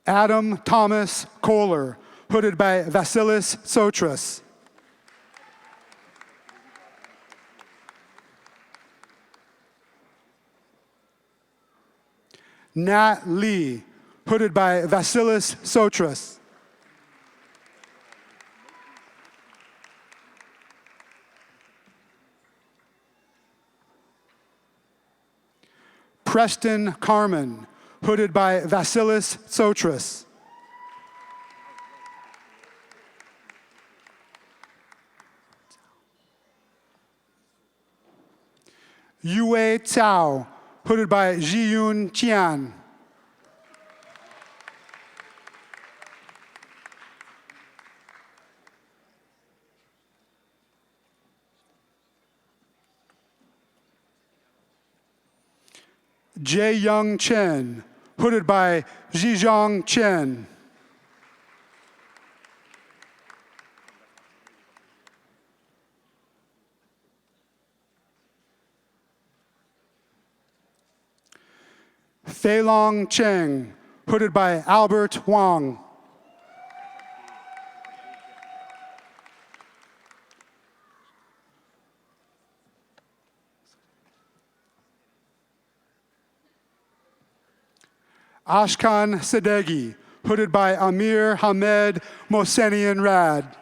Adam Thomas Kohler, hooded by Vasilis Sotras. Nat Lee, hooded by Vasilis Sotras. Preston Carmen, hooded by Vasilis Tsotras. Yue Cao, hooded by Jiyun Qian. Jae-Young Chen, hooded by Zhizhong Chen. Feilong Cheng, hooded by Albert Wang. Ashkan Sadeghi, hooded by Amir Hamed Mohsenian Rad.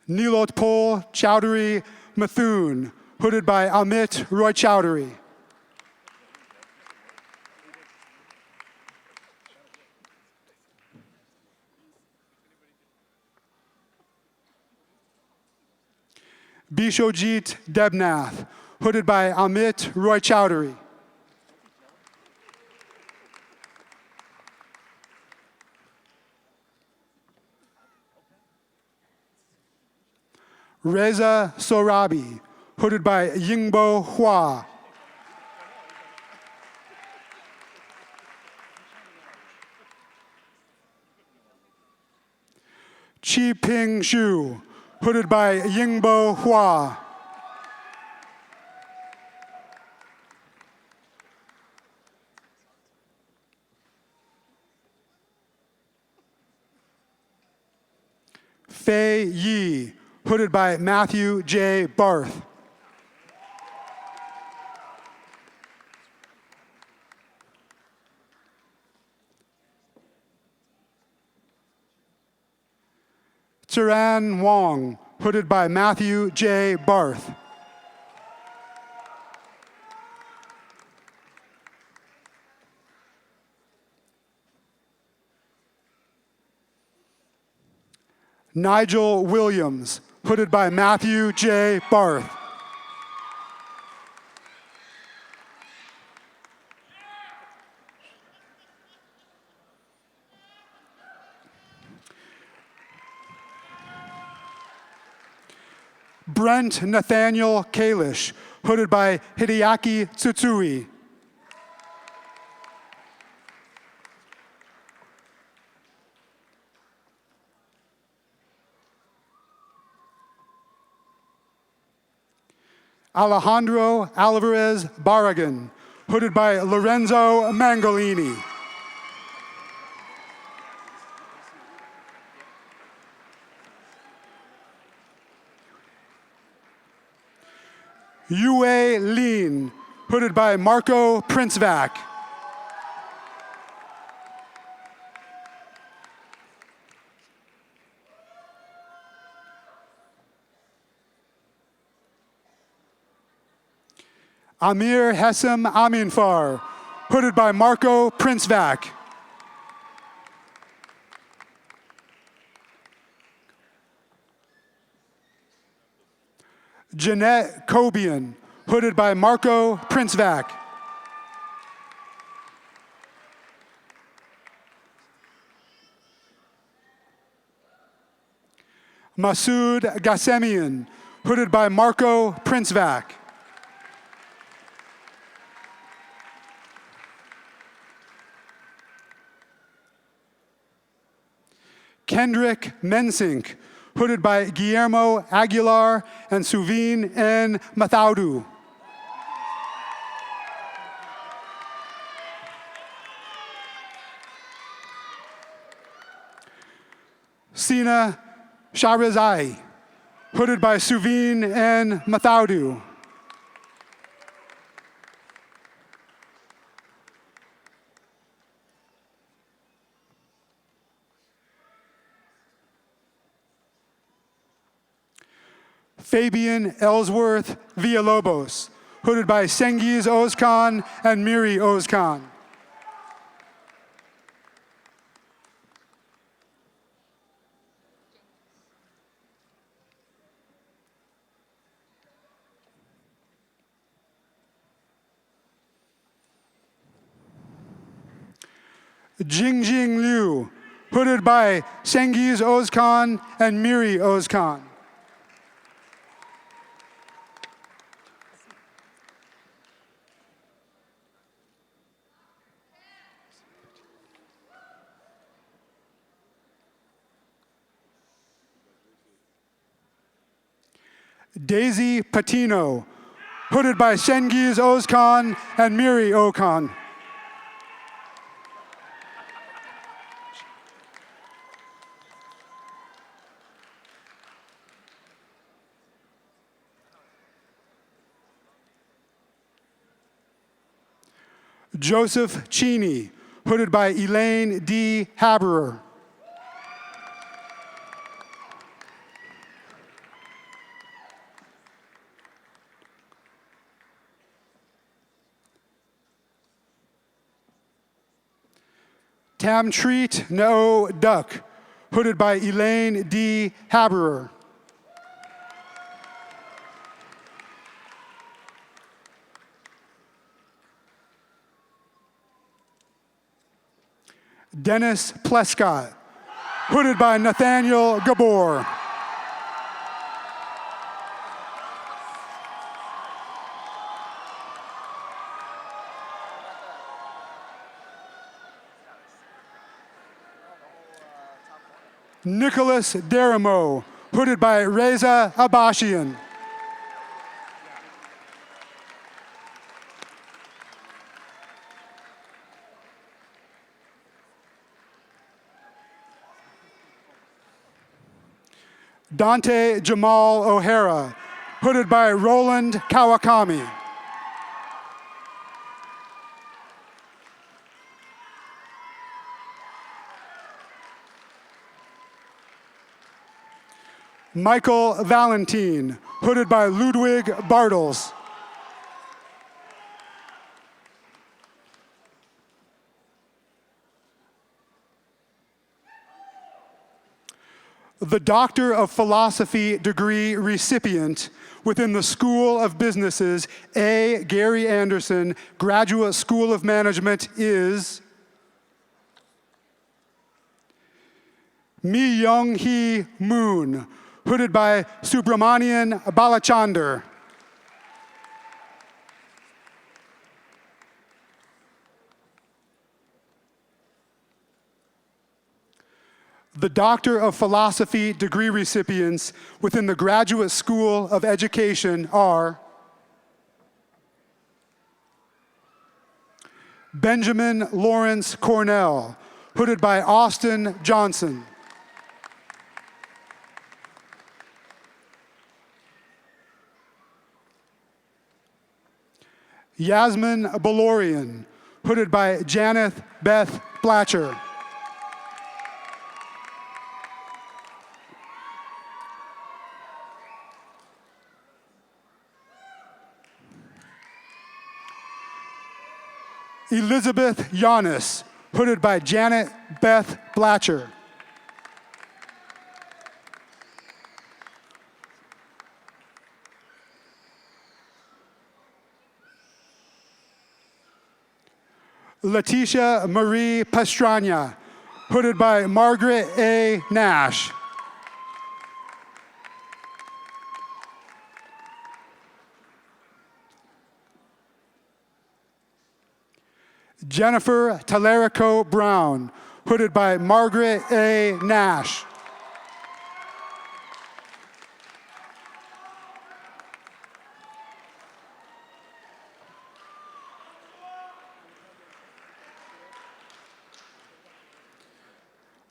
Nilotpol Chowdhury Mathun, hooded by Amit Roy Chowdhury. Bishojit Debnath, hooded by Amit Roy Chowdhury. Reza Sorabi, hooded by Yingbo Hua. Chi Ping Xu, hooded by Yingbo Hua. Fei Yi, hooded by Matthew J. Barth. Turan Wong, hooded by Matthew J. Barth. Nigel Williams, hooded by Matthew J. Barth. Brent Nathaniel Kalish, hooded by Hideaki Tsutsui. Alejandro Alvarez Barragan, hooded by Lorenzo Mangolini. Yue Lin, hooded by Marco Princevac. Amir Hessam Aminfar, hooded by Marco Princevac. Jeanette Cobian, hooded by Marco Princevac. Masoud Gassemian, hooded by Marco Princevac. Kendrick Mensink, hooded by Guillermo Aguilar and Suveen N. Mathaudu. Sina Shahrazai, hooded by Suveen N. Mathaudu. Fabian Ellsworth Villalobos, hooded by Sengiz Ozkan and Miri Ozkan. Jingjing Liu, hooded by Sengiz Ozkan and Miri Ozkan. Daisy Patino, hooded by Sengiz Ozkan and Miri Okan. Joseph Cheney, hooded by Elaine D. Haberer. Tamtreat No Duck, hooded by Elaine D. Haberer. Dennis Plescott, hooded by Nathaniel Gabor. Nicholas Deramo, hooded by Reza Abashian. Dante Jamal O'Hara, hooded by Roland Kawakami. Michael Valentine, hooded by Ludwig Bartels. The Doctor of Philosophy degree recipient within the School of Businesses, A. Gary Anderson, Graduate School of Management is Mi Young Hee Moon, hooded by Subramanian Balachander. The Doctor of Philosophy degree recipients within the Graduate School of Education are Benjamin Lawrence Cornell, hooded by Austin Johnson. Yasmin Balorian, hooded by Janeth Beth Blatcher. Elizabeth Yanis, hooded by Janet Beth Blatcher. Letitia Marie Pastrana, hooded by Margaret A. Nash. Jennifer Talerico Brown, hooded by Margaret A. Nash.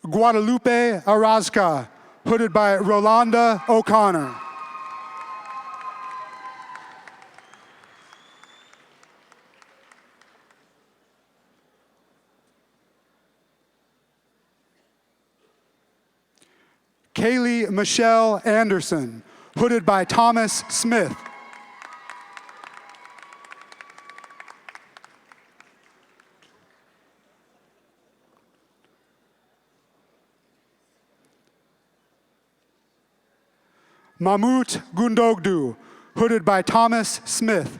Guadalupe Arazca, hooded by Rolanda O'Connor. Kaylee Michelle Anderson, hooded by Thomas Smith. Mahmout Gundogdu, hooded by Thomas Smith.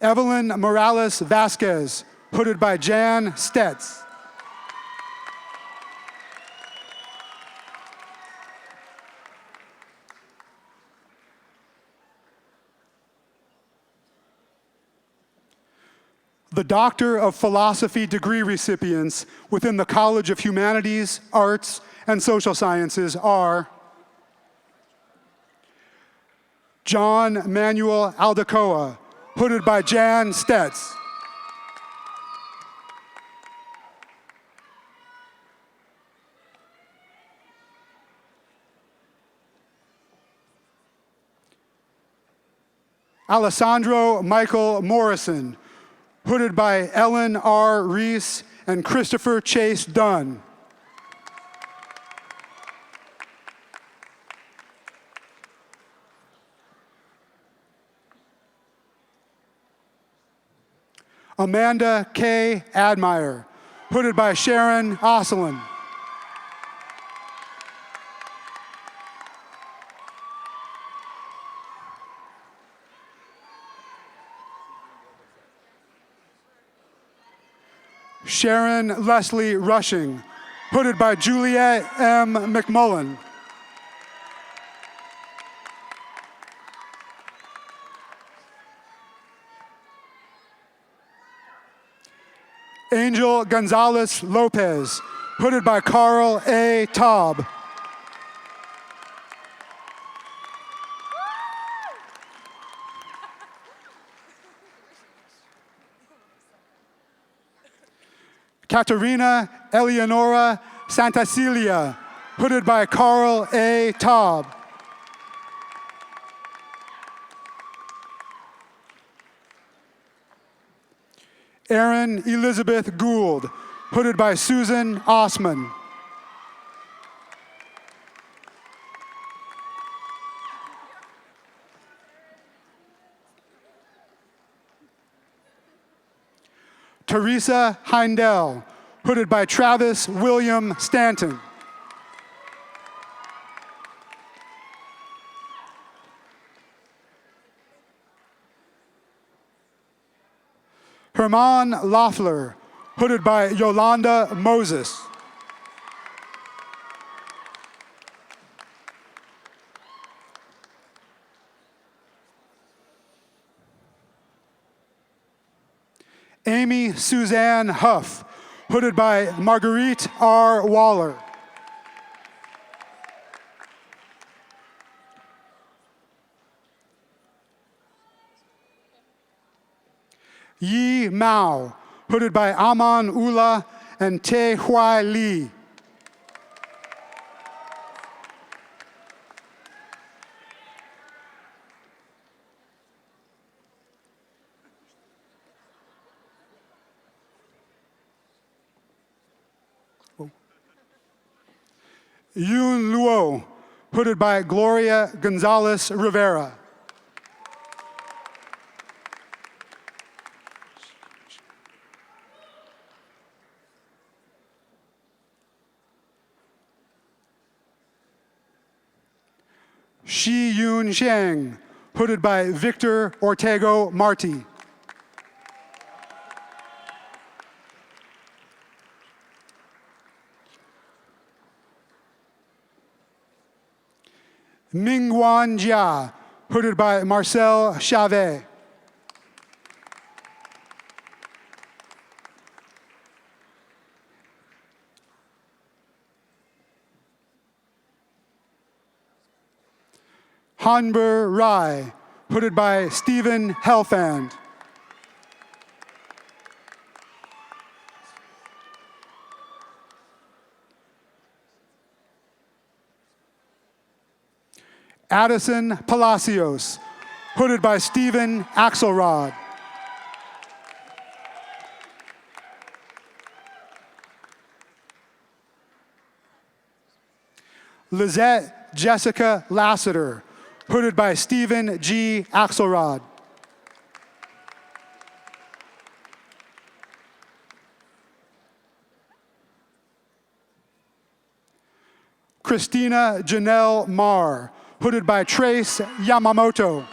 Evelyn Morales Vasquez, hooded by Jan Stetz. The Doctor of Philosophy degree recipients within the College of Humanities, Arts, and Social Sciences are John Manuel Aldecoa, hooded by Jan Stetz. Alessandro Michael Morrison, hooded by Ellen R. Reese and Christopher Chase Dunn. Amanda K. Admire, hooded by Sharon Oselin. Sharon Leslie Rushing, hooded by Juliet M. McMullen. Angel Gonzalez Lopez, hooded by Carl A. Taub. Katerina Eleonora Santacilia, hooded by Carl A. Taub. Erin Elizabeth Gould, hooded by Susan Osman. Teresa Heindel, hooded by Travis William Stanton. Herman Loeffler, hooded by Yolanda Moses. Amy Suzanne Huff, hooded by Marguerite R. Waller. Yi Mao, hooded by Aman Ullah and Tae Huai Lee. Yun Luo, hooded by Gloria Gonzalez Rivera. Shi Yun Xiang, hooded by Victor Ortego Marti. Mingguan Jia, hooded by Marcel Chavez. Hanber Rai, hooded by Stephen Helfand. Addison Palacios, hooded by Stephen Axelrod. Lizette Jessica Lassiter, hooded by Stephen G. Axelrod. Christina Janelle Marr, hooded by Trace Yamamoto.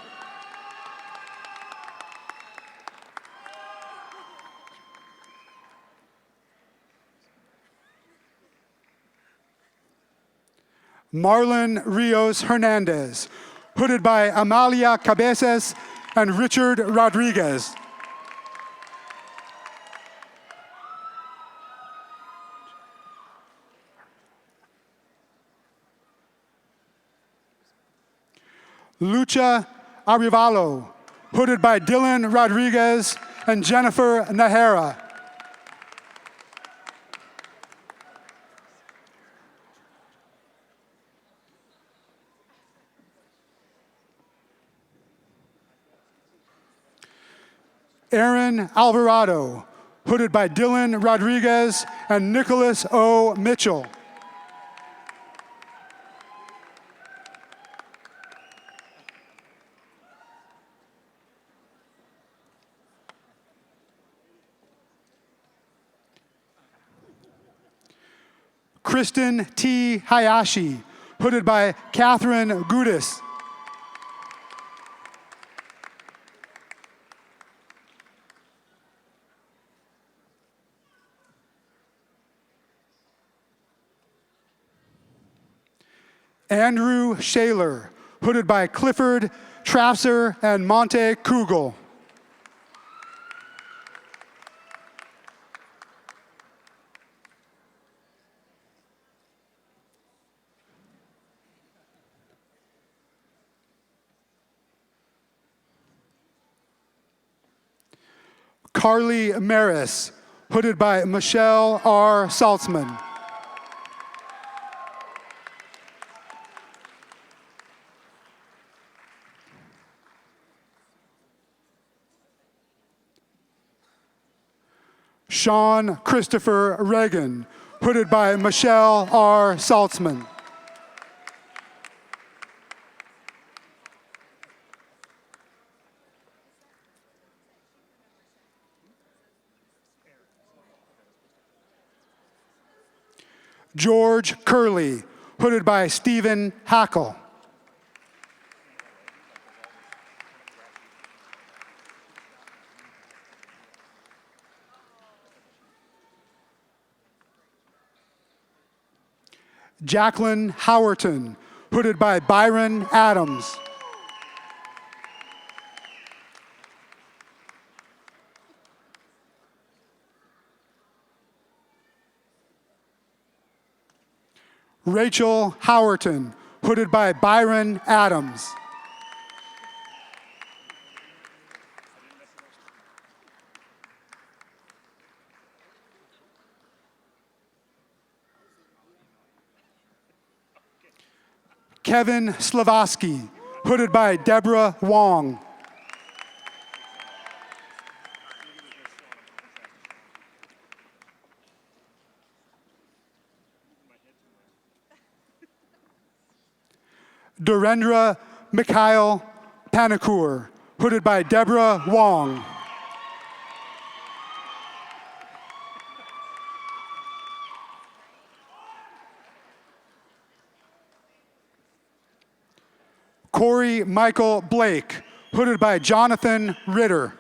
Marlon Rios Hernandez, hooded by Amalia Cabezas and Richard Rodriguez. Lucha Arivalo, hooded by Dylan Rodriguez and Jennifer Nahara. Aaron Alvarado, hooded by Dylan Rodriguez and Nicholas O. Mitchell. Kristen T. Hayashi, hooded by Catherine Gudis. Andrew Shaler, hooded by Clifford Trafser and Monte Kugel. Carly Maris, hooded by Michelle R. Saltzman. Sean Christopher Reagan, hooded by Michelle R. Saltzman. George Curley, hooded by Stephen Hackle. Jacqueline Howerton, hooded by Byron Adams. Rachel Howerton, hooded by Byron Adams. Kevin Slavosky, hooded by Deborah Wong. Durendra Mikhail Panikur, hooded by Deborah Wong. Corey Michael Blake, hooded by Jonathan Ritter.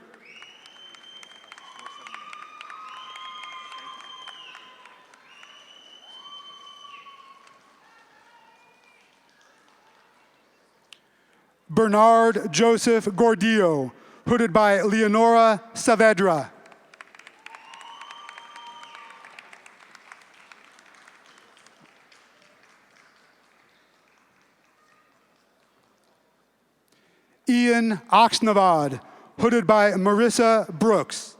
Bernard Joseph Gordillo, hooded by Leonora Saavedra. Ian Oxnavad, hooded by Marissa Brooks.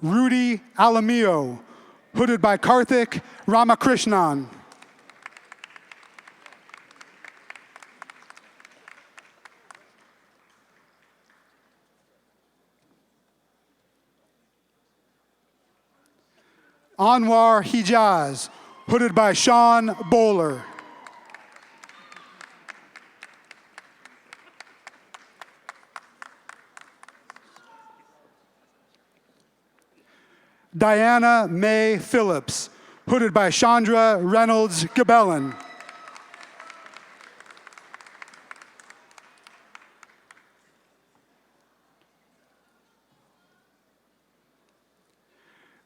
Rudy Alamio, hooded by Karthik Ramakrishnan. Anwar Hijaz, hooded by Sean Bowler. Diana Mae Phillips, hooded by Chandra Reynolds Gabellin.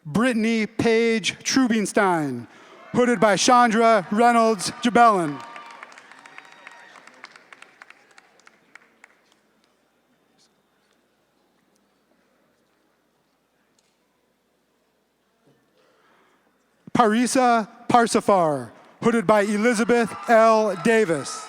Brittany Paige Trubinstein, hooded by Chandra Reynolds Gabellin. Parisa Parsifar, hooded by Elizabeth L. Davis.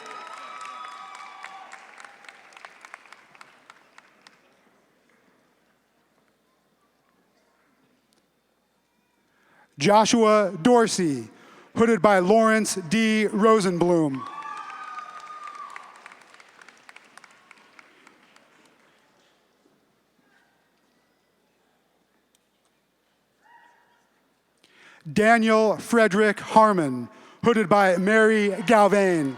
Joshua Dorsey, hooded by Lawrence D. Rosenblum. Daniel Frederick Harmon, hooded by Mary Galvain.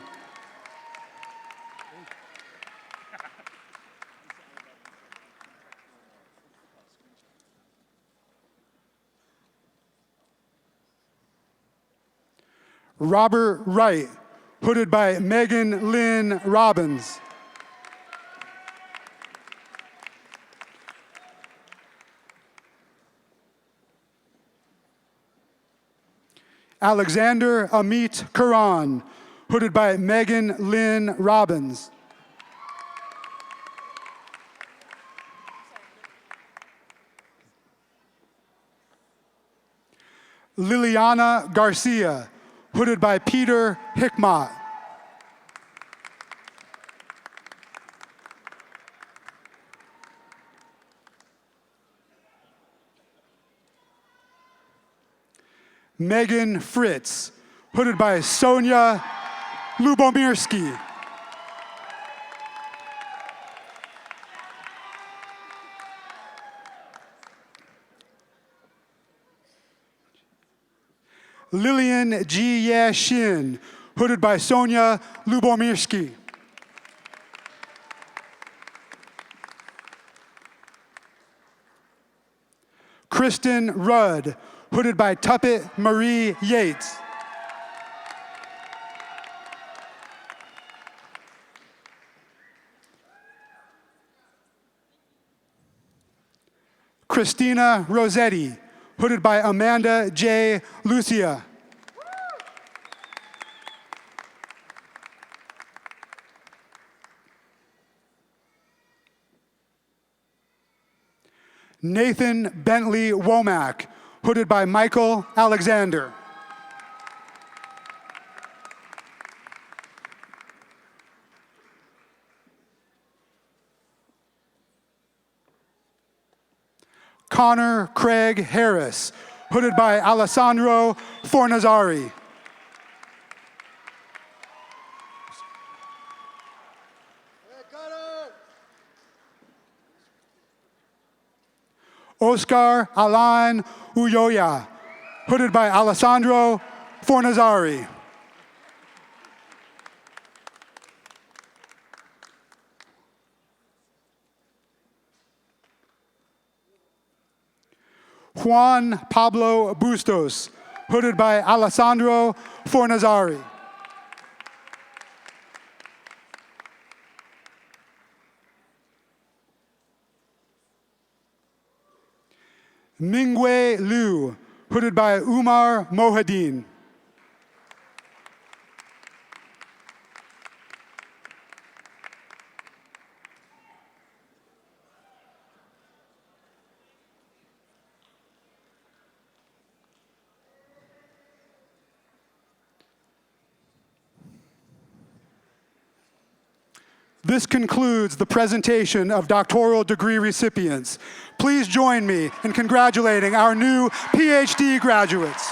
Robert Wright, hooded by Megan Lynn Robbins. Alexander Amit Karan, hooded by Megan Lynn Robbins. Liliana Garcia, hooded by Peter Hickmott. Megan Fritz, hooded by Sonia Lubomirsky. Lillian G. Yashin, hooded by Sonia Lubomirsky. Kristen Rudd, hooded by Tuppet Marie Yates. Christina Rossetti, hooded by Amanda J. Lucia. Nathan Bentley Womack, hooded by Michael Alexander. Connor Craig Harris, hooded by Alessandro Fornazzari. Oscar Alan Uyoya, hooded by Alessandro Fornazzari. Juan Pablo Bustos, hooded by Alessandro Fornazzari. Mingwei Liu, hooded by Umar Mohadin. This concludes the presentation of doctoral degree recipients. Please join me in congratulating our new PhD graduates.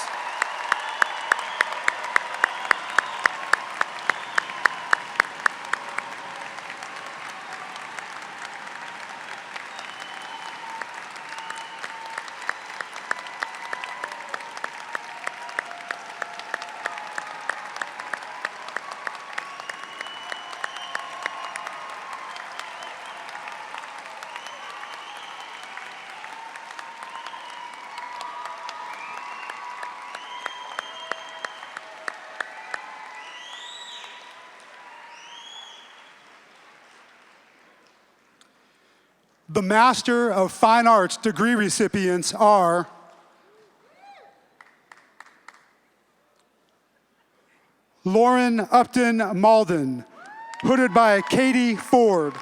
The Master of Fine Arts degree recipients are Lauren Upton Malden, hooded by Katie Ford.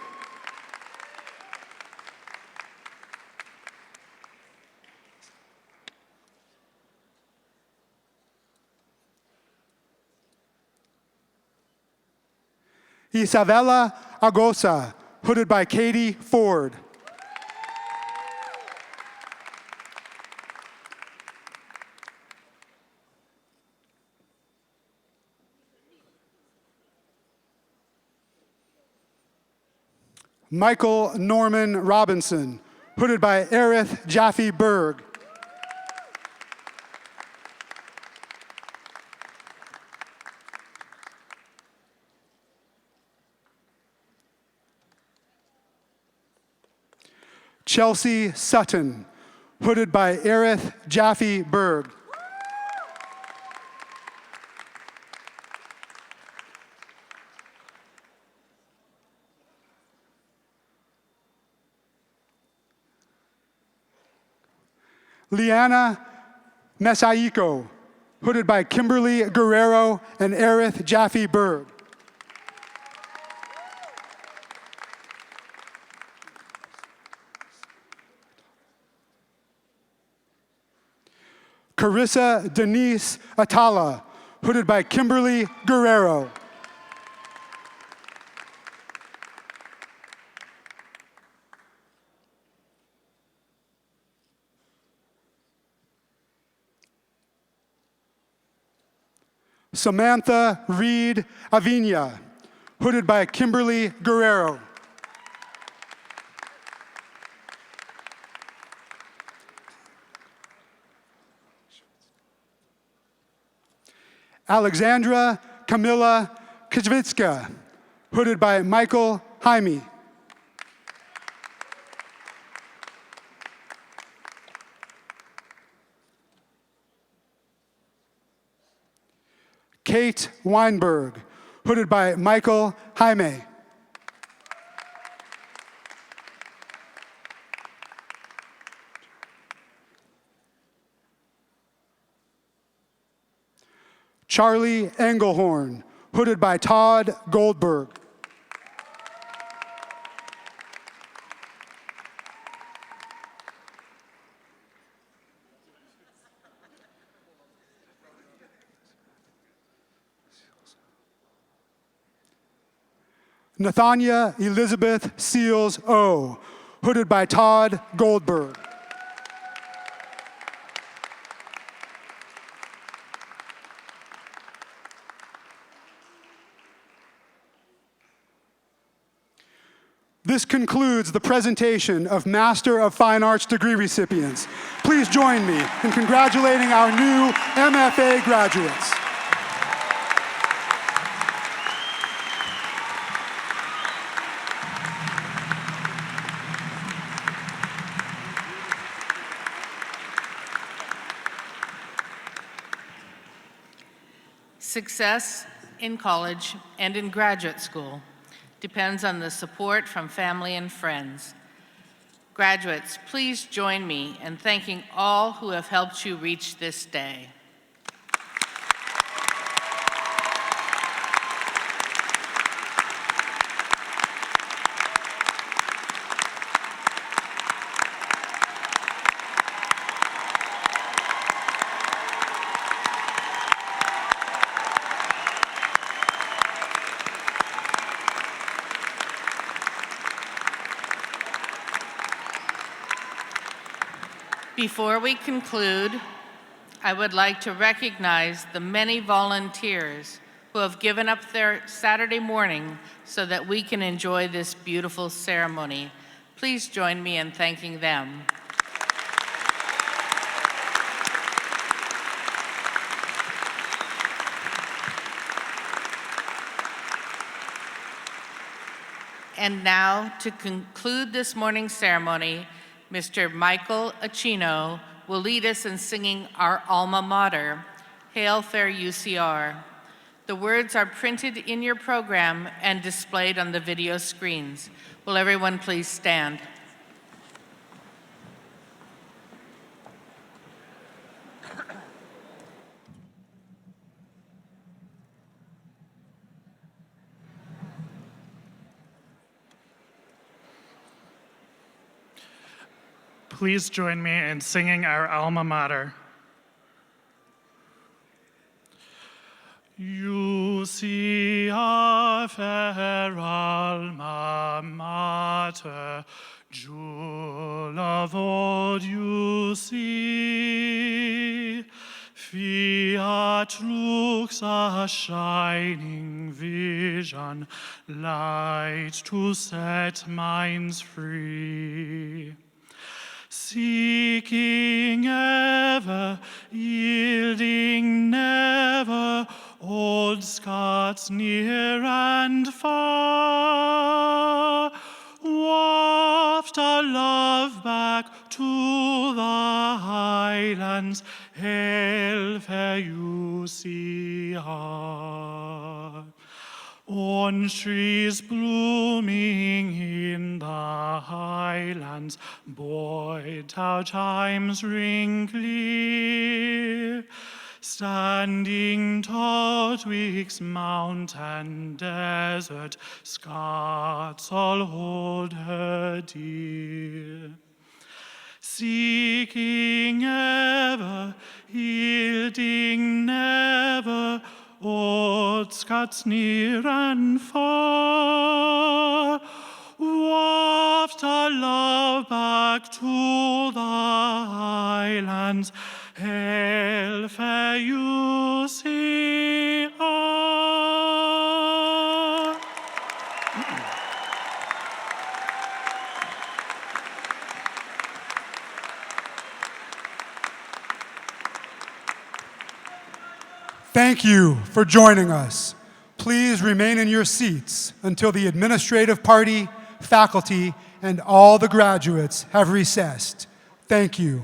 Isabella Agosa, hooded by Katie Ford. Michael Norman Robinson, hooded by Aerith Jaffe Berg. Chelsea Sutton, hooded by Aerith Jaffe Berg. Liana Mesaiko, hooded by Kimberly Guerrero and Aerith Jaffe Berg. Carissa Denise Atala, hooded by Kimberly Guerrero. Samantha Reed Avina, hooded by Kimberly Guerrero. Alexandra Camilla Kajvitska, hooded by Michael Jaime. Kate Weinberg, hooded by Michael Jaime. Charlie Engelhorn, hooded by Todd Goldberg. Nathania Elizabeth Seals O, hooded by Todd Goldberg. This concludes the presentation of Master of Fine Arts degree recipients. Please join me in congratulating our new MFA graduates. Success in college and in graduate school depends on the support from family and friends. Graduates, please join me in thanking all who have helped you reach this day. Before we conclude, I would like to recognize the many volunteers who have given up their Saturday morning so that we can enjoy this beautiful ceremony. Please join me in thanking them. And now, to conclude this morning's ceremony, Mr. Michael Acino will lead us in singing our alma mater, Hail Fair UCR. The words are printed in your program and displayed on the video screens. Will everyone please stand? please join me in singing our alma mater. UCR fair alma mater, jewel of old UC, fiat lux a shining vision, light to set minds free. Seeking ever, yielding never, old Scots near and far, waft our love back to the highlands, hail fair UCR. Orange trees blooming in the highlands, buoyed our chimes ring clear. Standing tall twixt mount and desert, Scots all hold her dear. Seeking ever, yielding never, old Scots near and far, waft our love back to the highlands, hail fair UCR. Thank you for joining us. Please remain in your seats until the administrative party, faculty, and all the graduates have recessed. Thank you.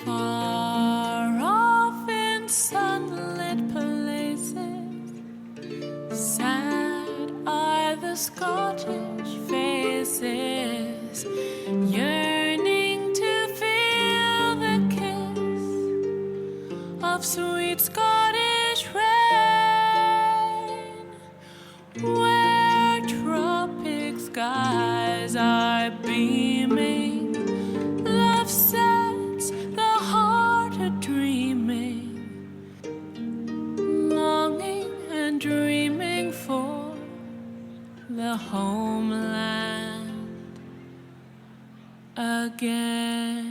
Far off in sunlit places, sad are the Scottish faces, yearning to feel the kiss twilight beaming, love sets the heart a-dreaming, longing and dreaming for the homeland again.